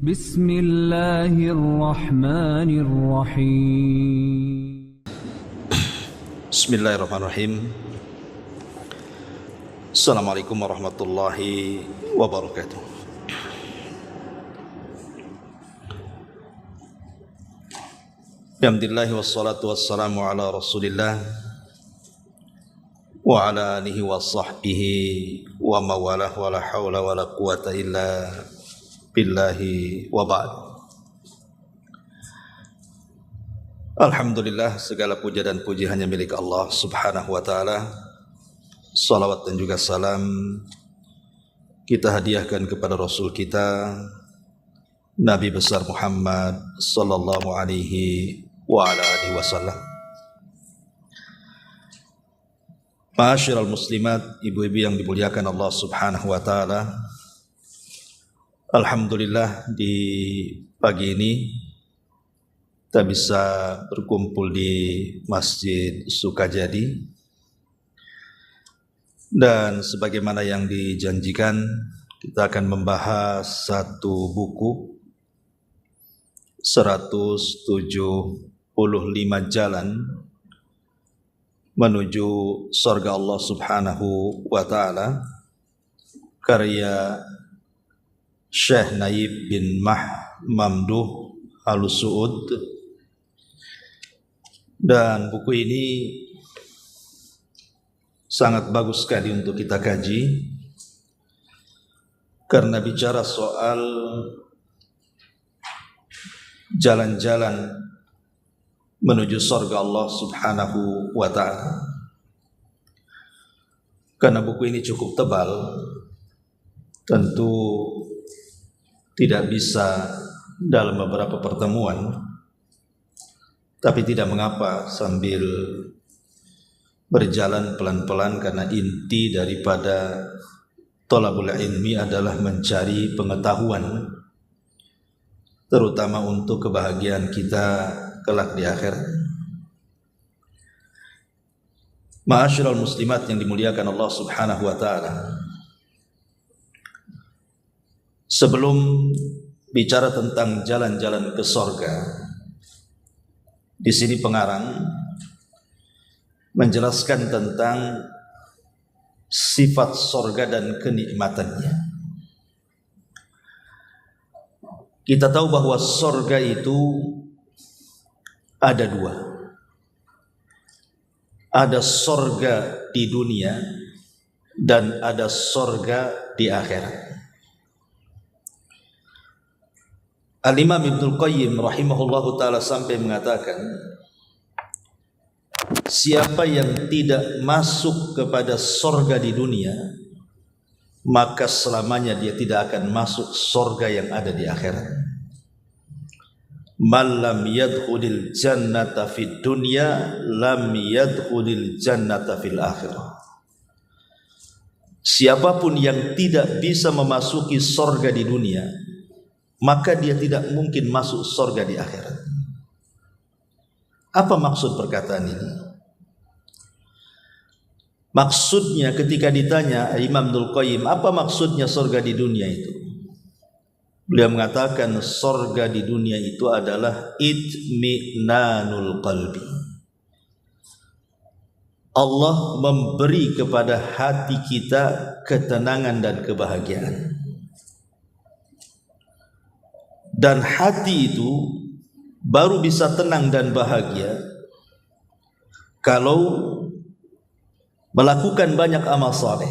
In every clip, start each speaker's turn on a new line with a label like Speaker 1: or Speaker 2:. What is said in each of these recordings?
Speaker 1: Bismillahirrahmanirrahim.
Speaker 2: Bismillahirrahmanirrahim. Assalamualaikum warahmatullahi wabarakatuh. Alhamdulillah wassalatu wassalamu ala Rasulillah wa ala alihi wa sahbihi wa mawalah wa la hawla wa la quwata illa billahi wa ba'd. Alhamdulillah, segala puja dan puji hanya milik Allah subhanahu wa ta'ala. Salawat dan juga salam kita hadiahkan kepada Rasul kita Nabi besar Muhammad sallallahu alaihi wa ala alihi wasallam. Ma'asyiral muslimat, ibu-ibu yang dimuliakan Allah subhanahu wa ta'ala, alhamdulillah di pagi ini kita bisa berkumpul di Masjid Sukajadi, dan sebagaimana yang dijanjikan kita akan membahas satu buku 175 jalan menuju surga Allah subhanahu wa ta'ala, karya Syekh Naib bin Mamduh Al-Suud. Dan buku ini sangat bagus sekali untuk kita kaji, karena bicara soal jalan-jalan menuju surga Allah subhanahu wa ta'ala. Karena buku ini cukup tebal, tentu tidak bisa dalam beberapa pertemuan, tapi tidak mengapa sambil berjalan pelan-pelan, karena inti daripada thalabul ilmi adalah mencari pengetahuan, terutama untuk kebahagiaan kita kelak di akhirat. Ma'asyiral muslimat yang dimuliakan Allah subhanahu wa ta'ala, sebelum bicara tentang jalan-jalan ke sorga, di sini pengarang menjelaskan tentang sifat sorga dan kenikmatannya. Kita tahu bahwa sorga itu ada dua. Ada sorga di dunia dan ada sorga di akhirat. Al-Imam Ibnul Qayyim rahimahullahu ta'ala sampai mengatakan, siapa yang tidak masuk kepada sorga di dunia, maka selamanya dia tidak akan masuk sorga yang ada di akhirat. Man lam yadkhulil jannata fid dunya lam yadkhulil jannata fil akhirah. Siapapun yang tidak bisa memasuki sorga di dunia, maka dia tidak mungkin masuk surga di akhirat. Apa maksud perkataan ini? Maksudnya ketika ditanya Imam Ibnul Qayyim, apa maksudnya surga di dunia itu? Beliau mengatakan surga di dunia itu adalah itminanul qalbi. Allah memberi kepada hati kita ketenangan dan kebahagiaan. Dan hati itu baru bisa tenang dan bahagia kalau melakukan banyak amal saleh.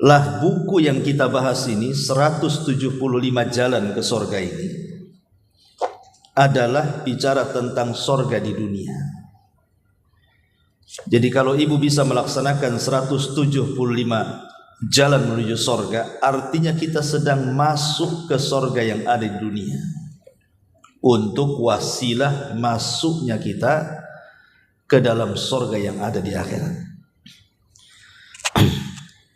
Speaker 2: Lah buku yang kita bahas ini 175 jalan ke surga ini adalah bicara tentang surga di dunia. Jadi kalau ibu bisa melaksanakan 175 jalan menuju sorga, artinya kita sedang masuk ke sorga yang ada di dunia, untuk wasilah masuknya kita ke dalam sorga yang ada di akhirat.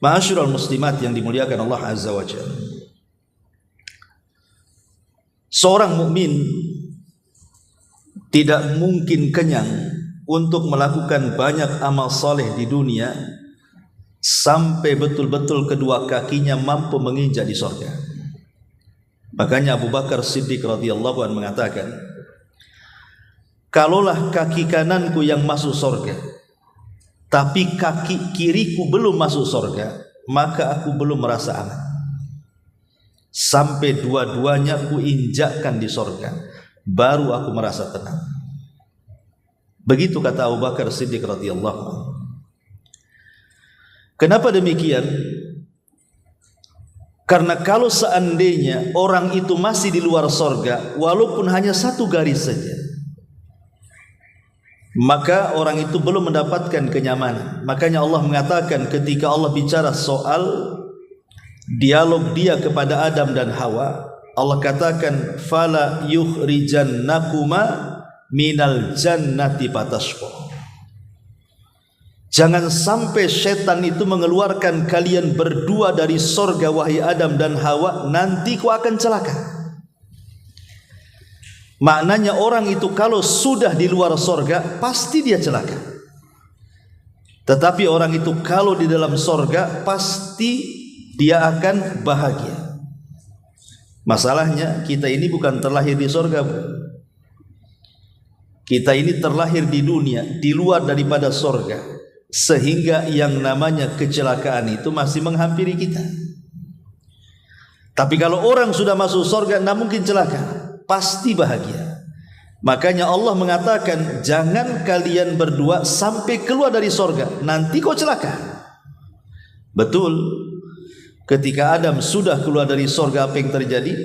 Speaker 2: Ma'asyiral muslimat yang dimuliakan Allah azza wa jalla, seorang mukmin tidak mungkin kenyang untuk melakukan banyak amal saleh di dunia sampai betul-betul kedua kakinya mampu menginjak di surga. Makanya Abu Bakar Siddiq radhiyallahu anhu mengatakan, kalaulah kaki kananku yang masuk surga, tapi kaki kiriku belum masuk surga, maka aku belum merasa aman sampai dua-duanya ku injakkan di surga, baru aku merasa tenang. Begitu kata Abu Bakar Siddiq radhiyallahu anhu. Kenapa demikian? Karena kalau seandainya orang itu masih di luar surga, walaupun hanya satu garis saja, maka orang itu belum mendapatkan kenyamanan. Makanya Allah mengatakan ketika Allah bicara soal dialog dia kepada Adam dan Hawa, Allah katakan fala yukhrijannakuma minal jannati fatashqa. Jangan sampai setan itu mengeluarkan kalian berdua dari sorga, wahai Adam dan Hawa, nanti kau akan celaka. Maknanya orang itu kalau sudah di luar sorga pasti dia celaka. Tetapi orang itu kalau di dalam sorga pasti dia akan bahagia. Masalahnya kita ini bukan terlahir di sorga, Bu. Kita ini terlahir di dunia, di luar daripada sorga, sehingga yang namanya kecelakaan itu masih menghampiri kita. Tapi kalau orang sudah masuk surga, tidak mungkin celaka, pasti bahagia. Makanya Allah mengatakan jangan kalian berdua sampai keluar dari surga, nanti kau celaka. Betul, ketika Adam sudah keluar dari surga, apa yang terjadi?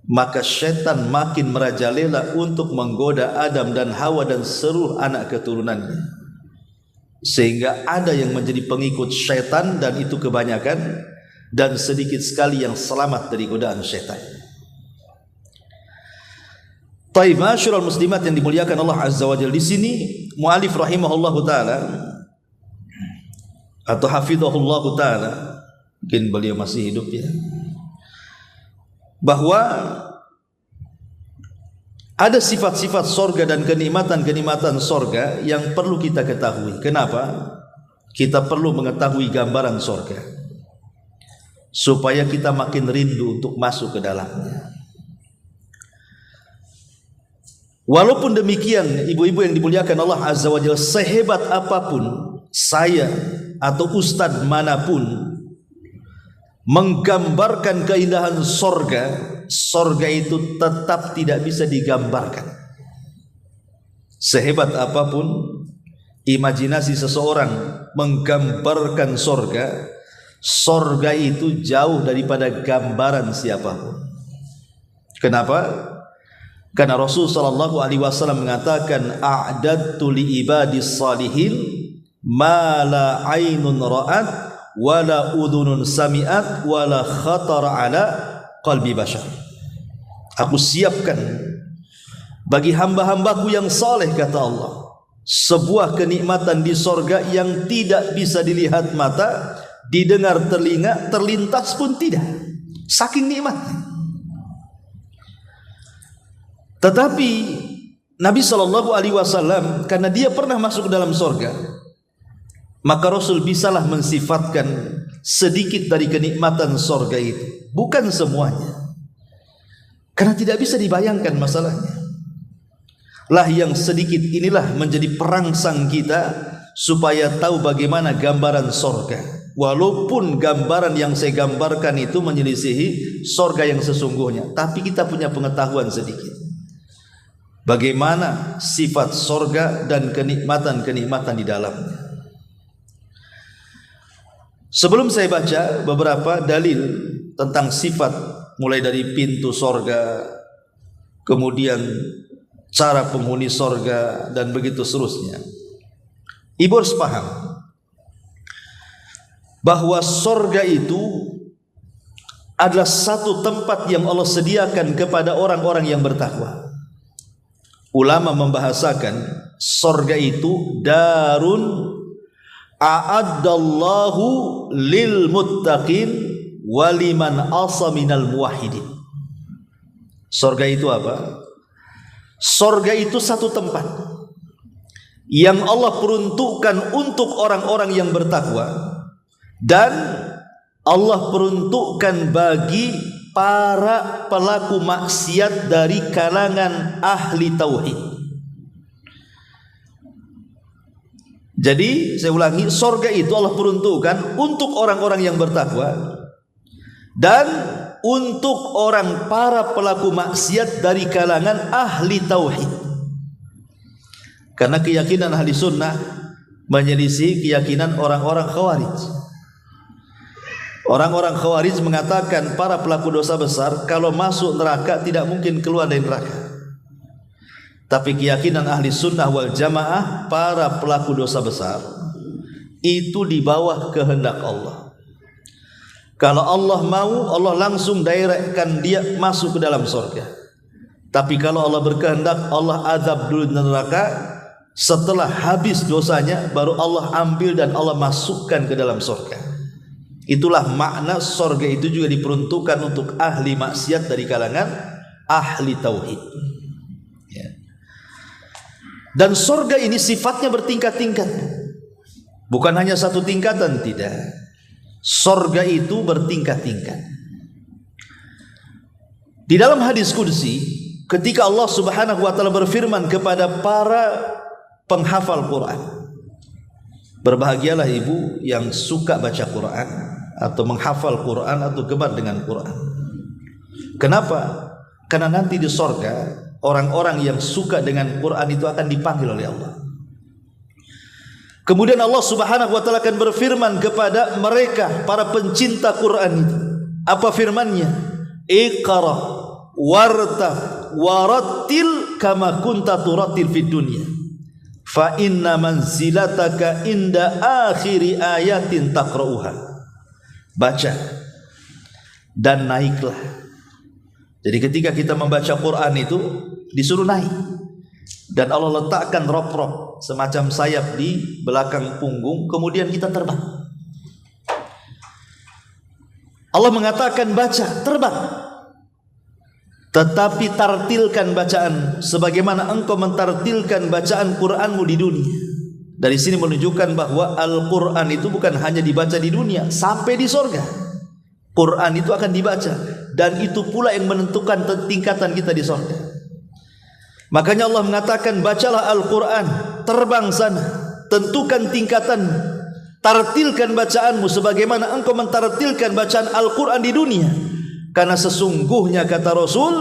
Speaker 2: Maka syaitan makin merajalela untuk menggoda Adam dan Hawa dan seluruh anak keturunannya, sehingga ada yang menjadi pengikut syaitan, dan itu kebanyakan, dan sedikit sekali yang selamat dari godaan syaitan. Taib, masyarul muslimat yang dimuliakan Allah Azza wa Jalla, di sini mu'alif rahimahullahu ta'ala atau hafidhahullahu ta'ala, mungkin beliau masih hidup ya, bahwa ada sifat-sifat sorga dan kenikmatan-kenikmatan sorga yang perlu kita ketahui. Kenapa? Kita perlu mengetahui gambaran sorga supaya kita makin rindu untuk masuk ke dalamnya. Walaupun demikian, ibu-ibu yang dimuliakan Allah Azza wa Jalla, sehebat apapun saya atau ustadz manapun menggambarkan keindahan sorga, sorga itu tetap tidak bisa digambarkan. Sehebat apapun imajinasi seseorang menggambarkan sorga, sorga itu jauh daripada gambaran siapapun. Kenapa? Karena Rasul sallallahu alaihi wasallam mengatakan, a'dadtu li ibadis salihin ma la ainun ra'at wala udhunun sami'at wala khatara ala qalbi bashar. Aku siapkan bagi hamba-hambaku yang saleh, kata Allah, sebuah kenikmatan di sorga yang tidak bisa dilihat mata, didengar telinga, terlintas pun tidak, saking nikmatnya. Tetapi Nabi SAW, karena dia pernah masuk ke dalam sorga, maka Rasul bisalah mensifatkan sedikit dari kenikmatan sorga itu, bukan semuanya, karena tidak bisa dibayangkan masalahnya. Lah yang sedikit inilah menjadi perangsang kita supaya tahu bagaimana gambaran sorga, walaupun gambaran yang saya gambarkan itu menyelisihi sorga yang sesungguhnya, tapi kita punya pengetahuan sedikit bagaimana sifat sorga dan kenikmatan-kenikmatan di dalamnya. Sebelum saya baca beberapa dalil tentang sifat, mulai dari pintu sorga, kemudian cara penghuni sorga, dan begitu seterusnya, ibu harus paham bahwa sorga itu adalah satu tempat yang Allah sediakan kepada orang-orang yang bertakwa. Ulama membahasakan sorga itu darun a'addallahu lil muttaqin waliman asa minal muwahhidin. Sorga itu apa? Sorga itu satu tempat yang Allah peruntukkan untuk orang-orang yang bertakwa, dan Allah peruntukkan bagi para pelaku maksiat dari kalangan ahli tauhid. Jadi saya ulangi, sorga itu Allah peruntukkan untuk orang-orang yang bertakwa dan untuk orang para pelaku maksiat dari kalangan ahli tauhid. Karena keyakinan ahli sunnah menyelisih keyakinan orang-orang khawarij. Orang-orang khawarij mengatakan para pelaku dosa besar kalau masuk neraka tidak mungkin keluar dari neraka. Tapi keyakinan ahli sunnah wal jamaah, para pelaku dosa besar itu di bawah kehendak Allah. Kalau Allah mau, Allah langsung directkan dia masuk ke dalam surga. Tapi kalau Allah berkehendak, Allah azab dulu di neraka. Setelah habis dosanya, baru Allah ambil dan Allah masukkan ke dalam surga. Itulah makna surga itu juga diperuntukkan untuk ahli maksiat dari kalangan ahli tauhid. Dan surga ini sifatnya bertingkat-tingkat, bukan hanya satu tingkatan, tidak. Surga itu bertingkat-tingkat. Di dalam hadis qudsi, ketika Allah Subhanahu wa taala berfirman kepada para penghafal Quran, berbahagialah ibu yang suka baca Quran atau menghafal Quran atau gemar dengan Quran. Kenapa? Karena nanti di surga orang-orang yang suka dengan Quran itu akan dipanggil oleh Allah. Kemudian Allah Subhanahu wa taala akan berfirman kepada mereka para pencinta Quran itu. Apa firman-Nya? Iqra wartab warattil kama kunta turattil fid dunya. Fa inna manzilataka inda akhiri ayatin taqra'uha. Baca dan naiklah. Jadi ketika kita membaca Quran itu disuruh naik, dan Allah letakkan rop-rop semacam sayap di belakang punggung, kemudian kita terbang. Allah mengatakan baca, terbang. Tetapi tartilkan bacaan sebagaimana engkau mentartilkan bacaan Quranmu di dunia. Dari sini menunjukkan bahwa Al-Quran itu bukan hanya dibaca di dunia, sampai di surga Quran itu akan dibaca, dan itu pula yang menentukan tingkatan kita di surga. Makanya Allah mengatakan bacalah Al-Quran, terbang sana, tentukan tingkatan, tartilkan bacaanmu sebagaimana engkau mentartilkan bacaan Al-Quran di dunia. Karena sesungguhnya kata Rasul,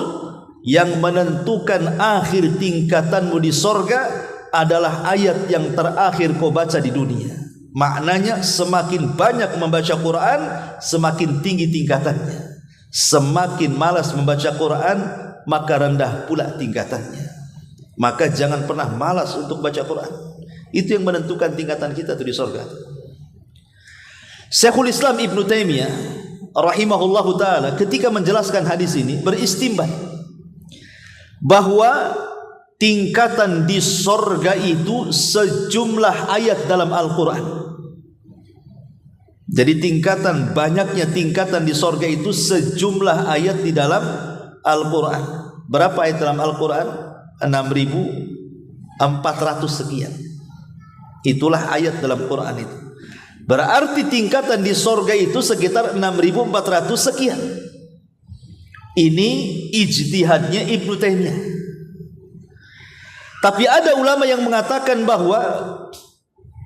Speaker 2: yang menentukan akhir tingkatanmu di surga adalah ayat yang terakhir kau baca di dunia. Maknanya semakin banyak membaca Quran, semakin tinggi tingkatannya. Semakin malas membaca Quran, maka rendah pula tingkatannya. Maka jangan pernah malas untuk baca Quran. Itu yang menentukan tingkatan kita di surga. Syekhul Islam Ibnu Taimiyah rahimahullahu taala ketika menjelaskan hadis ini beristimbat bahwa tingkatan di surga itu sejumlah ayat dalam Al-Quran. Jadi tingkatan, banyaknya tingkatan di surga itu sejumlah ayat di dalam Al-Quran. Berapa ayat dalam Al-Quran? 6.400 sekian. Itulah ayat dalam Quran itu. Berarti tingkatan di surga itu sekitar 6.400 sekian. Ini ijtihadnya Ibnu Taimiyah. Tapi ada ulama yang mengatakan bahwa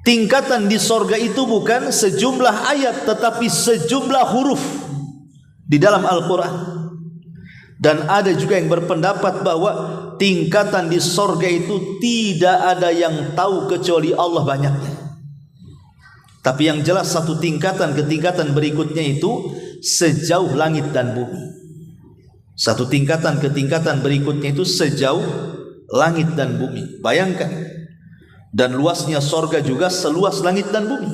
Speaker 2: tingkatan di surga itu bukan sejumlah ayat, tetapi sejumlah huruf di dalam Al-Quran. Dan ada juga yang berpendapat bahwa tingkatan di surga itu tidak ada yang tahu kecuali Allah banyaknya. Tapi yang jelas satu tingkatan ke tingkatan berikutnya itu sejauh langit dan bumi. Satu tingkatan ke tingkatan berikutnya itu sejauh langit dan bumi. Bayangkan. Dan luasnya surga juga seluas langit dan bumi.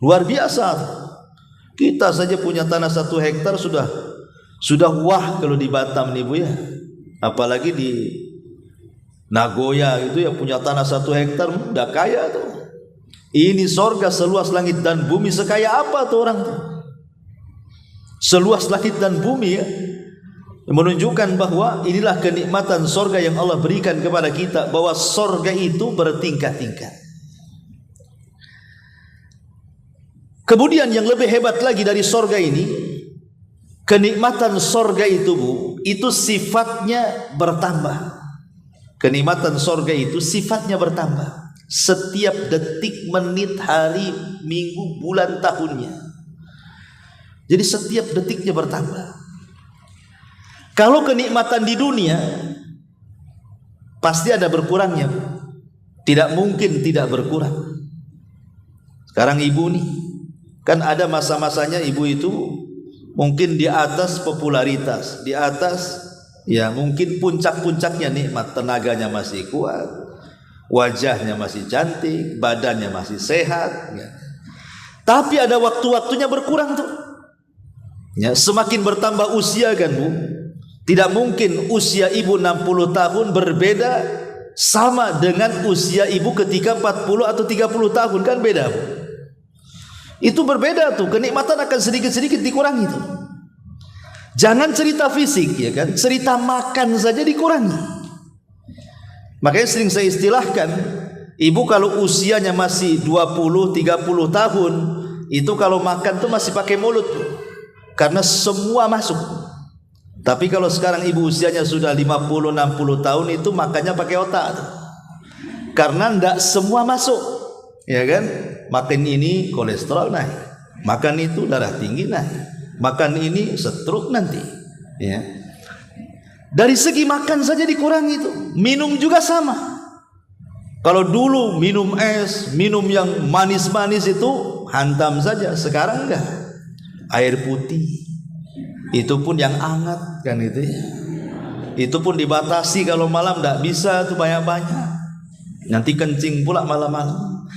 Speaker 2: Luar biasa. Kita saja punya tanah 1 hektar sudah wah kalau di Batam nih Bu ya. Apalagi di Nagoya itu yang punya tanah 1 hektar udah kaya tuh. Ini surga seluas langit dan bumi, sekaya apa tuh orang tuh? Seluas langit dan bumi ya. Menunjukkan bahwa inilah kenikmatan surga yang Allah berikan kepada kita, bahwa surga itu bertingkat-tingkat. Kemudian yang lebih hebat lagi dari surga ini kenikmatan sorga itu Bu, itu sifatnya bertambah. Kenikmatan sorga itu sifatnya bertambah setiap detik, menit, hari, minggu, bulan, tahunnya. Jadi setiap detiknya bertambah. Kalau kenikmatan di dunia pasti ada berkurangnya, tidak mungkin tidak berkurang. Sekarang ibu nih, kan ada masa-masanya ibu itu mungkin di atas popularitas, di atas ya mungkin puncak-puncaknya nikmat, tenaganya masih kuat, wajahnya masih cantik, badannya masih sehat ya. Tapi ada waktu-waktunya berkurang tuh ya, semakin bertambah usia kan Bu. Tidak mungkin usia ibu 60 tahun berbeda sama dengan usia ibu ketika 40 atau 30 tahun, kan beda Bu. Itu berbeda tuh, kenikmatan akan sedikit-sedikit dikurangi tuh. Jangan cerita fisik ya kan, cerita makan saja dikurangi. Makanya sering saya istilahkan, ibu kalau usianya masih 20-30 tahun, itu kalau makan tuh masih pakai mulut tuh, karena semua masuk. Tapi kalau sekarang ibu usianya sudah 50-60 tahun, itu makannya pakai otak tuh. Karena enggak semua masuk, ya kan? Makan ini kolesterol naik, makan itu darah tinggi naik, makan ini stroke nanti ya. Dari segi makan saja dikurangi itu. Minum juga sama. Kalau dulu minum es, minum yang manis-manis itu hantam saja, sekarang enggak. Air putih, itu pun yang hangat kan itu ya. Itu pun dibatasi, kalau malam enggak bisa tuh banyak-banyak, nanti kencing pula malam-malam.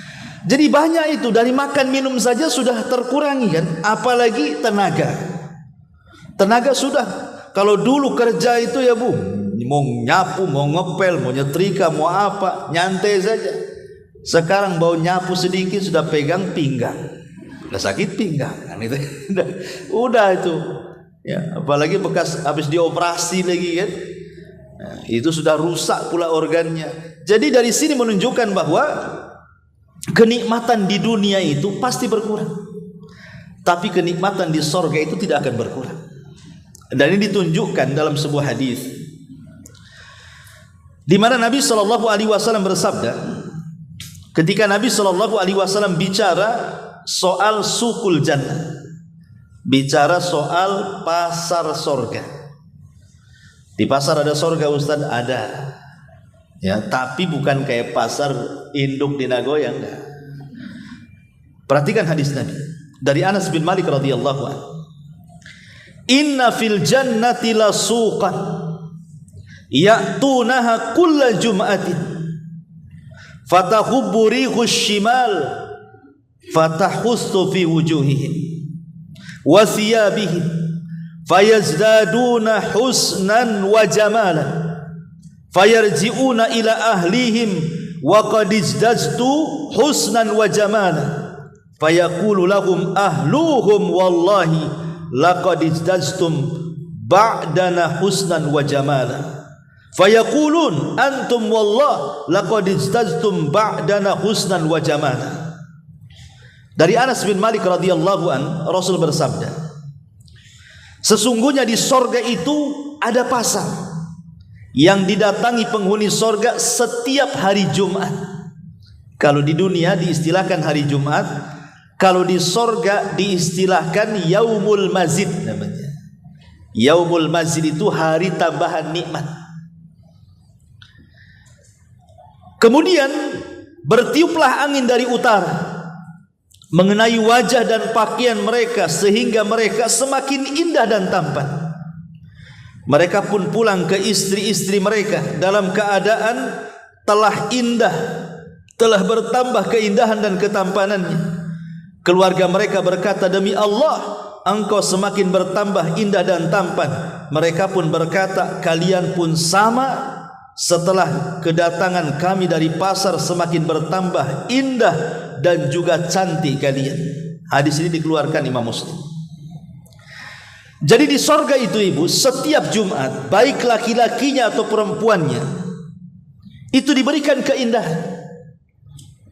Speaker 2: Jadi banyak itu, dari makan minum saja sudah terkurangi kan, apalagi tenaga. Tenaga sudah, kalau dulu kerja itu ya Bu, mau nyapu, mau ngepel, mau nyetrika, mau apa, nyantai saja. Sekarang bau nyapu sedikit sudah pegang pinggang, udah sakit pinggang kan itu. Udah itu ya, apalagi bekas habis dioperasi lagi kan, nah, itu sudah rusak pula organnya. Jadi dari sini menunjukkan bahwa kenikmatan di dunia itu pasti berkurang, tapi kenikmatan di sorga itu tidak akan berkurang. Dan ini ditunjukkan dalam sebuah hadis di mana Nabi SAW bersabda, ketika Nabi SAW bicara soal sukul jannah, bicara soal pasar sorga. Di pasar ada sorga Ustaz, ada ya, tapi bukan kayak pasar induk di Nagoya enggak. Perhatikan hadis Nabi dari Anas bin Malik radhiyallahu anhu. Inna fil jannati la suqan ya'tunaha kulla jum'atin fatahubbu rihus shimal fatahussu fi wujuhihim wa thiyabihim fayazdaduna husnan wa jamalan fayarji'una ila ahlihim wa qad izdaztu husnan wa jamalan fayaqulu lahum ahluhum wallahi laqad izdaztum ba'dana husnan wa jamalan fayaqulun antum wallah laqad izdaztum ba'dana husnan wa jamalan. Dari Anas bin Malik radhiyallahu an, Rasul bersabda, sesungguhnya di sorga itu ada pasar yang didatangi penghuni sorga setiap hari Jumat. Kalau di dunia diistilahkan hari Jumat, kalau di sorga diistilahkan Yaumul Mazid namanya. Yaumul Mazid itu hari tambahan nikmat. Kemudian bertiuplah angin dari utara mengenai wajah dan pakaian mereka sehingga mereka semakin indah dan tampan. Mereka pun pulang ke istri-istri mereka dalam keadaan telah indah, telah bertambah keindahan dan ketampanannya. Keluarga mereka berkata, demi Allah, engkau semakin bertambah indah dan tampan. Mereka pun berkata, kalian pun sama. Setelah kedatangan kami dari pasar semakin bertambah indah dan juga cantik kalian. Hadis ini dikeluarkan Imam Muslim. Jadi di sorga itu ibu, setiap Jumat, baik laki-lakinya atau perempuannya, itu diberikan keindahan.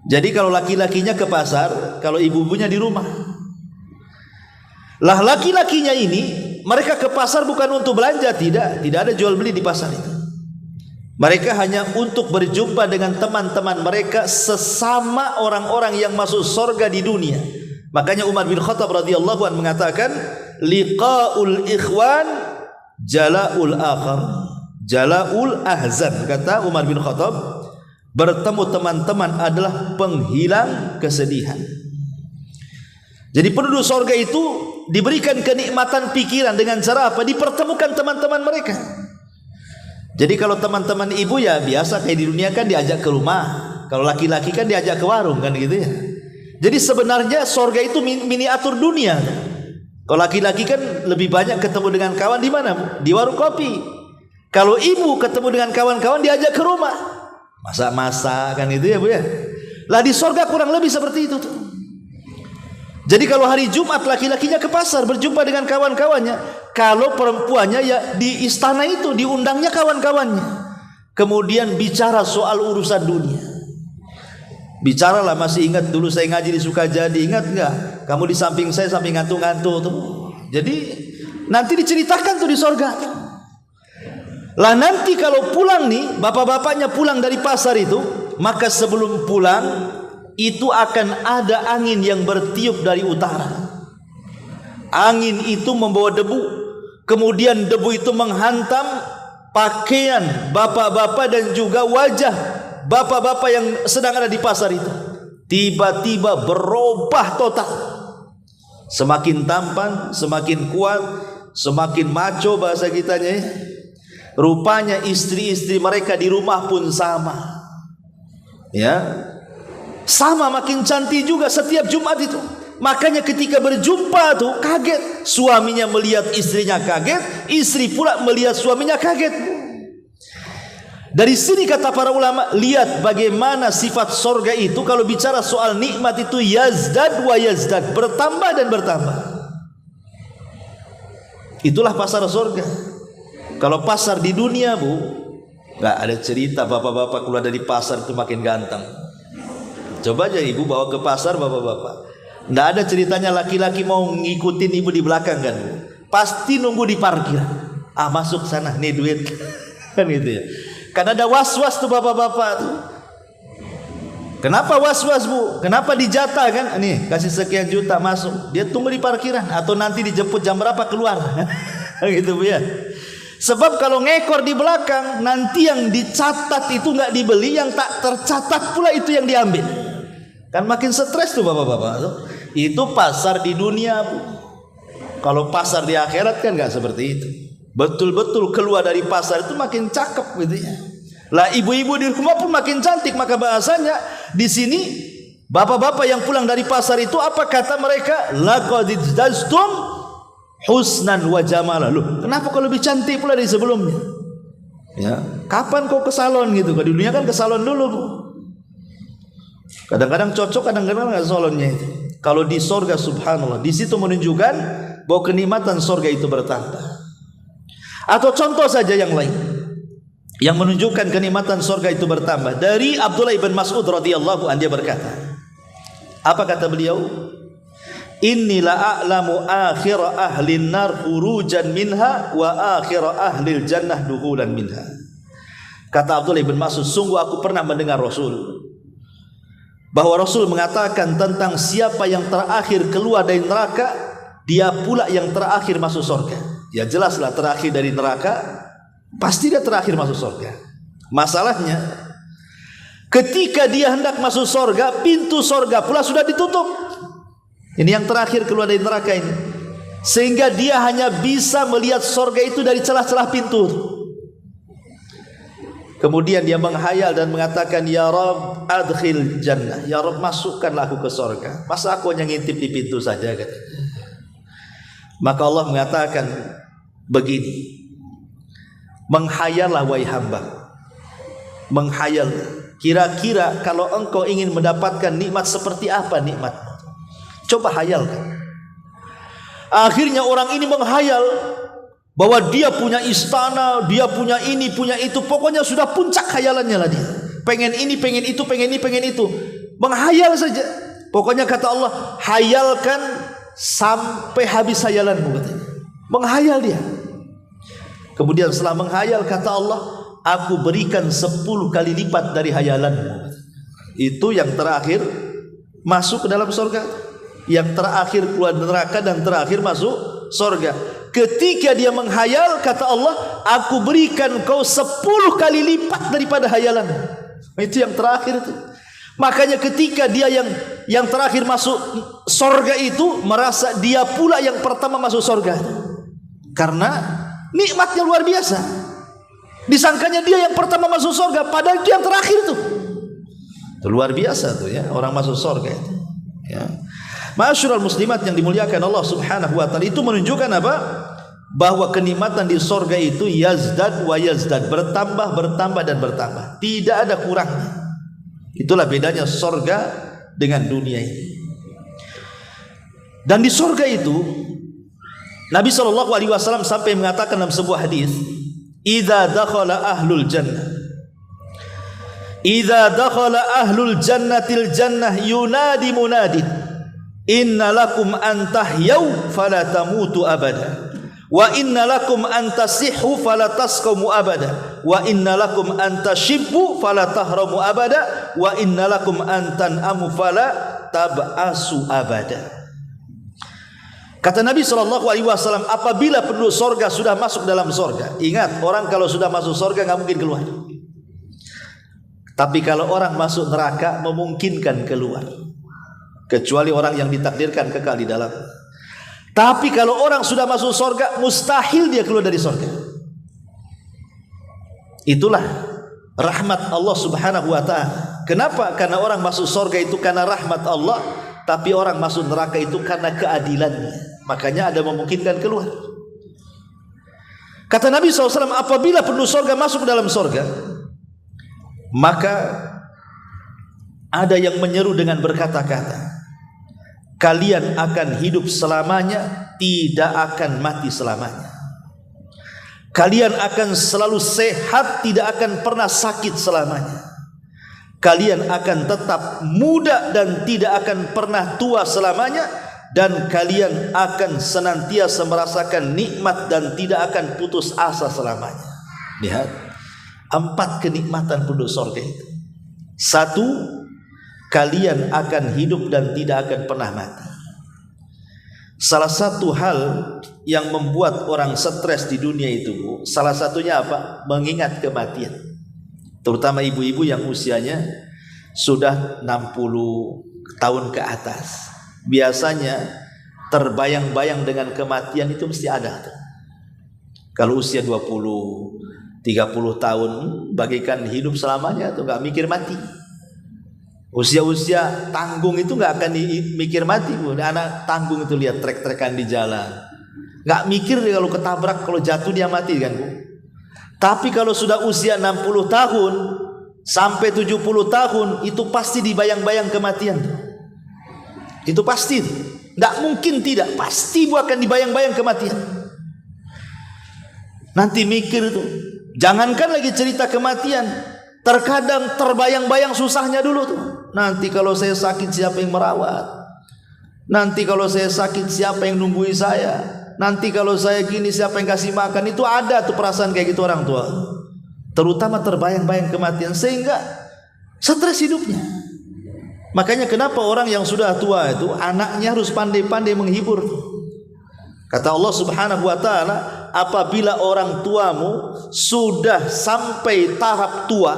Speaker 2: Jadi kalau laki-lakinya ke pasar, kalau ibu-ibunya di rumah. Lah laki-lakinya ini mereka ke pasar bukan untuk belanja, tidak ada jual beli di pasar itu. Mereka hanya untuk berjumpa dengan teman-teman mereka sesama orang-orang yang masuk surga di dunia. Makanya Umar bin Khattab radhiyallahu anhu mengatakan, liqaul ikhwan jala'ul akhar, jala'ul ahzan. Kata Umar bin Khattab, bertemu teman-teman adalah penghilang kesedihan. Jadi penduduk surga itu diberikan kenikmatan pikiran dengan cara apa? Dipertemukan teman-teman mereka. Jadi kalau teman-teman ibu ya biasa kayak di dunia kan diajak ke rumah. Kalau laki-laki kan diajak ke warung kan gitu ya. Jadi sebenarnya surga itu miniatur dunia. Kalau laki-laki kan lebih banyak ketemu dengan kawan di mana? Di warung kopi. Kalau ibu ketemu dengan kawan-kawan diajak ke rumah. Masak-masak kan itu ya Bu ya. Lah di surga kurang lebih seperti itu tuh. Jadi kalau hari Jumat laki-lakinya ke pasar berjumpa dengan kawan-kawannya. Kalau perempuannya ya di istana itu diundangnya kawan-kawannya. Kemudian bicara soal urusan dunia. Bicaralah, masih ingat dulu saya ngaji di Sukajadi, ingat enggak? Kamu di samping saya sampai ngantuk-ngantuk tuh. Jadi nanti diceritakan tuh di surga. Lah nanti kalau pulang nih, bapak-bapaknya pulang dari pasar itu, maka sebelum pulang itu akan ada angin yang bertiup dari utara. Angin itu membawa debu, kemudian debu itu menghantam pakaian bapak-bapak dan juga wajah bapak-bapak yang sedang ada di pasar itu. Tiba-tiba berubah total. Semakin tampan, semakin kuat, semakin maco bahasa kitanya. Rupanya istri-istri mereka di rumah pun sama. Ya. Sama, makin cantik juga setiap Jumat itu. Makanya ketika berjumpa tuh kaget. Suaminya melihat istrinya kaget, istri pula melihat suaminya kaget. Dari sini kata para ulama, lihat bagaimana sifat surga itu. Kalau bicara soal nikmat itu yazdad wa yazdad, bertambah dan bertambah. Itulah pasar surga. Kalau pasar di dunia Bu, gak ada cerita bapak-bapak keluar dari pasar itu makin ganteng. Coba aja ibu bawa ke pasar bapak-bapak, nggak ada ceritanya laki-laki mau ngikutin ibu di belakang kan, pasti nunggu di parkir. Masuk sana, nih duit kan gitu ya. Karena ada was-was tuh bapak-bapak tuh. Kenapa was-was Bu? Kenapa dijatah kan? Nih kasih sekian juta masuk, dia tunggu di parkiran atau nanti dijemput jam berapa keluar gitu Bu ya. Sebab kalau ngekor di belakang, nanti yang dicatat itu nggak dibeli, yang tak tercatat pula itu yang diambil. Kan makin stres tuh bapak-bapak. Itu pasar di dunia Bu. Kalau pasar di akhirat kan nggak seperti itu. Betul-betul keluar dari pasar itu makin cakep gitu ya. Lah ibu-ibu di rumah pun makin cantik. Maka bahasanya di sini bapak-bapak yang pulang dari pasar itu apa kata mereka? Laqad izdaztum husnan wa jamala. Loh, kenapa kau lebih cantik pula dari sebelumnya? Ya, kapan kau ke salon gitu? Di dunia kan ke salon dulu Bu. Kadang-kadang cocok, kadang-kadang nggak salonnya itu. Kalau di surga subhanallah, di situ menunjukkan bahwa kenikmatan surga itu bertambah. Atau contoh saja yang lain yang menunjukkan kenikmatan surga itu bertambah. Dari Abdullah ibn Mas'ud radhiyallahu anhu, dia berkata, apa kata beliau? Inni la a'lamu akhir ahli nar khurujan minha wa akhir ahli jannah dukhulan minha. Kata Abdullah ibn Mas'ud, sungguh aku pernah mendengar Rasul, bahwa Rasul mengatakan tentang siapa yang terakhir keluar dari neraka, dia pula yang terakhir masuk surga. Ya jelaslah terakhir dari neraka, pasti dia terakhir masuk surga. Masalahnya ketika dia hendak masuk surga, pintu surga pula sudah ditutup. Ini yang terakhir keluar dari neraka ini, sehingga dia hanya bisa melihat surga itu dari celah-celah pintu. Kemudian dia menghayal dan mengatakan, ya Rabb adkhil jannah, ya Rabb masukkanlah aku ke surga. Masa aku hanya ngintip di pintu saja katanya. Maka Allah mengatakan begini, menghayallah wahai hamba, menghayal, kira-kira kalau engkau ingin mendapatkan nikmat seperti apa nikmatmu, coba hayalkan. Akhirnya orang ini menghayal bahwa dia punya istana, dia punya ini, punya itu. Pokoknya sudah puncak khayalannya lah dia. Pengen ini, pengen itu, pengen ini, pengen itu. Menghayal saja. Pokoknya kata Allah, hayalkan sampai habis hayalanmu katanya. Menghayal dia. Kemudian setelah menghayal, kata Allah, aku berikan 10 kali lipat dari hayalanmu. Itu yang terakhir masuk ke dalam surga, yang terakhir keluar neraka, dan terakhir masuk surga. Ketika dia menghayal, kata Allah, aku berikan kau 10 kali lipat daripada hayalanmu. Itu yang terakhir itu. Makanya ketika dia yang terakhir masuk surga itu merasa dia pula yang pertama masuk surga, karena nikmatnya luar biasa. Disangkanya dia yang pertama masuk surga, padahal itu yang terakhir tuh. Itu luar biasa tuh ya, orang masuk surga itu. Ya. Ma'asyiral muslimat yang dimuliakan Allah Subhanahu wa taala, itu menunjukkan apa? Bahwa kenikmatan di surga itu yazdad wa yazdad, bertambah dan bertambah. Tidak ada kurangnya. Itulah bedanya surga dengan dunia ini. Dan di surga itu Nabi SAW sampai mengatakan dalam sebuah hadis, idza dakhala ahlul jannah, idza dakhala ahlul jannatil jannah yunadi munadin, inna lakum an tahyaw fala tamutu abada, wa inna lakum an tasihhu fala tasqumu abada, wa inna lakum an tashibbu fala tahramu abada, wa inna lakum an tan'amu fala tab'asu abada. Kata Nabi SAW, apabila penduduk sorga sudah masuk dalam sorga, ingat, orang kalau sudah masuk sorga nggak mungkin keluar. Tapi kalau orang masuk neraka memungkinkan keluar, kecuali orang yang ditakdirkan kekal di dalam. Tapi kalau orang sudah masuk sorga, mustahil dia keluar dari sorga. Itulah rahmat Allah Subhanahu wa ta'ala. Kenapa? Karena orang masuk sorga itu karena rahmat Allah, tapi orang masuk neraka itu karena keadilannya. Makanya ada memungkinkan keluar. Kata Nabi SAW, apabila penduduk sorga masuk dalam sorga, maka ada yang menyeru dengan berkata-kata, kalian akan hidup selamanya, tidak akan mati selamanya. Kalian akan selalu sehat, tidak akan pernah sakit selamanya. Kalian akan tetap muda dan tidak akan pernah tua selamanya. Dan kalian akan senantiasa merasakan nikmat dan tidak akan putus asa selamanya. Lihat, 4 kenikmatan penduduk surga itu. 1, kalian akan hidup dan tidak akan pernah mati. Salah satu hal yang membuat orang stres di dunia itu, salah satunya apa? Mengingat kematian. Terutama ibu-ibu yang usianya sudah 60 tahun ke atas. Biasanya terbayang-bayang dengan kematian itu mesti ada tuh. Kalau usia 20, 30 tahun bagikan hidup selamanya tuh, nggak mikir mati. Usia-usia tanggung itu nggak akan mikir mati, Bu. Anak tanggung itu lihat trek-trekan di jalan, nggak mikir kalau ketabrak, kalau jatuh dia mati kan, Bu. Tapi kalau sudah usia 60 tahun sampai 70 tahun itu pasti dibayang-bayang kematian. Itu pasti, tidak mungkin tidak, pasti akan dibayang-bayang kematian. Nanti mikir itu, jangankan lagi cerita kematian, terkadang terbayang-bayang susahnya dulu tuh. Nanti kalau saya sakit siapa yang merawat? Nanti kalau saya sakit siapa yang nungguin saya? Nanti kalau saya gini siapa yang kasih makan? Itu ada tuh perasaan kayak gitu orang tua. Terutama terbayang-bayang kematian, sehingga stres hidupnya. Makanya kenapa orang yang sudah tua itu anaknya harus pandai-pandai menghibur. Kata Allah Subhanahu wa ta'ala, apabila orang tuamu sudah sampai tahap tua,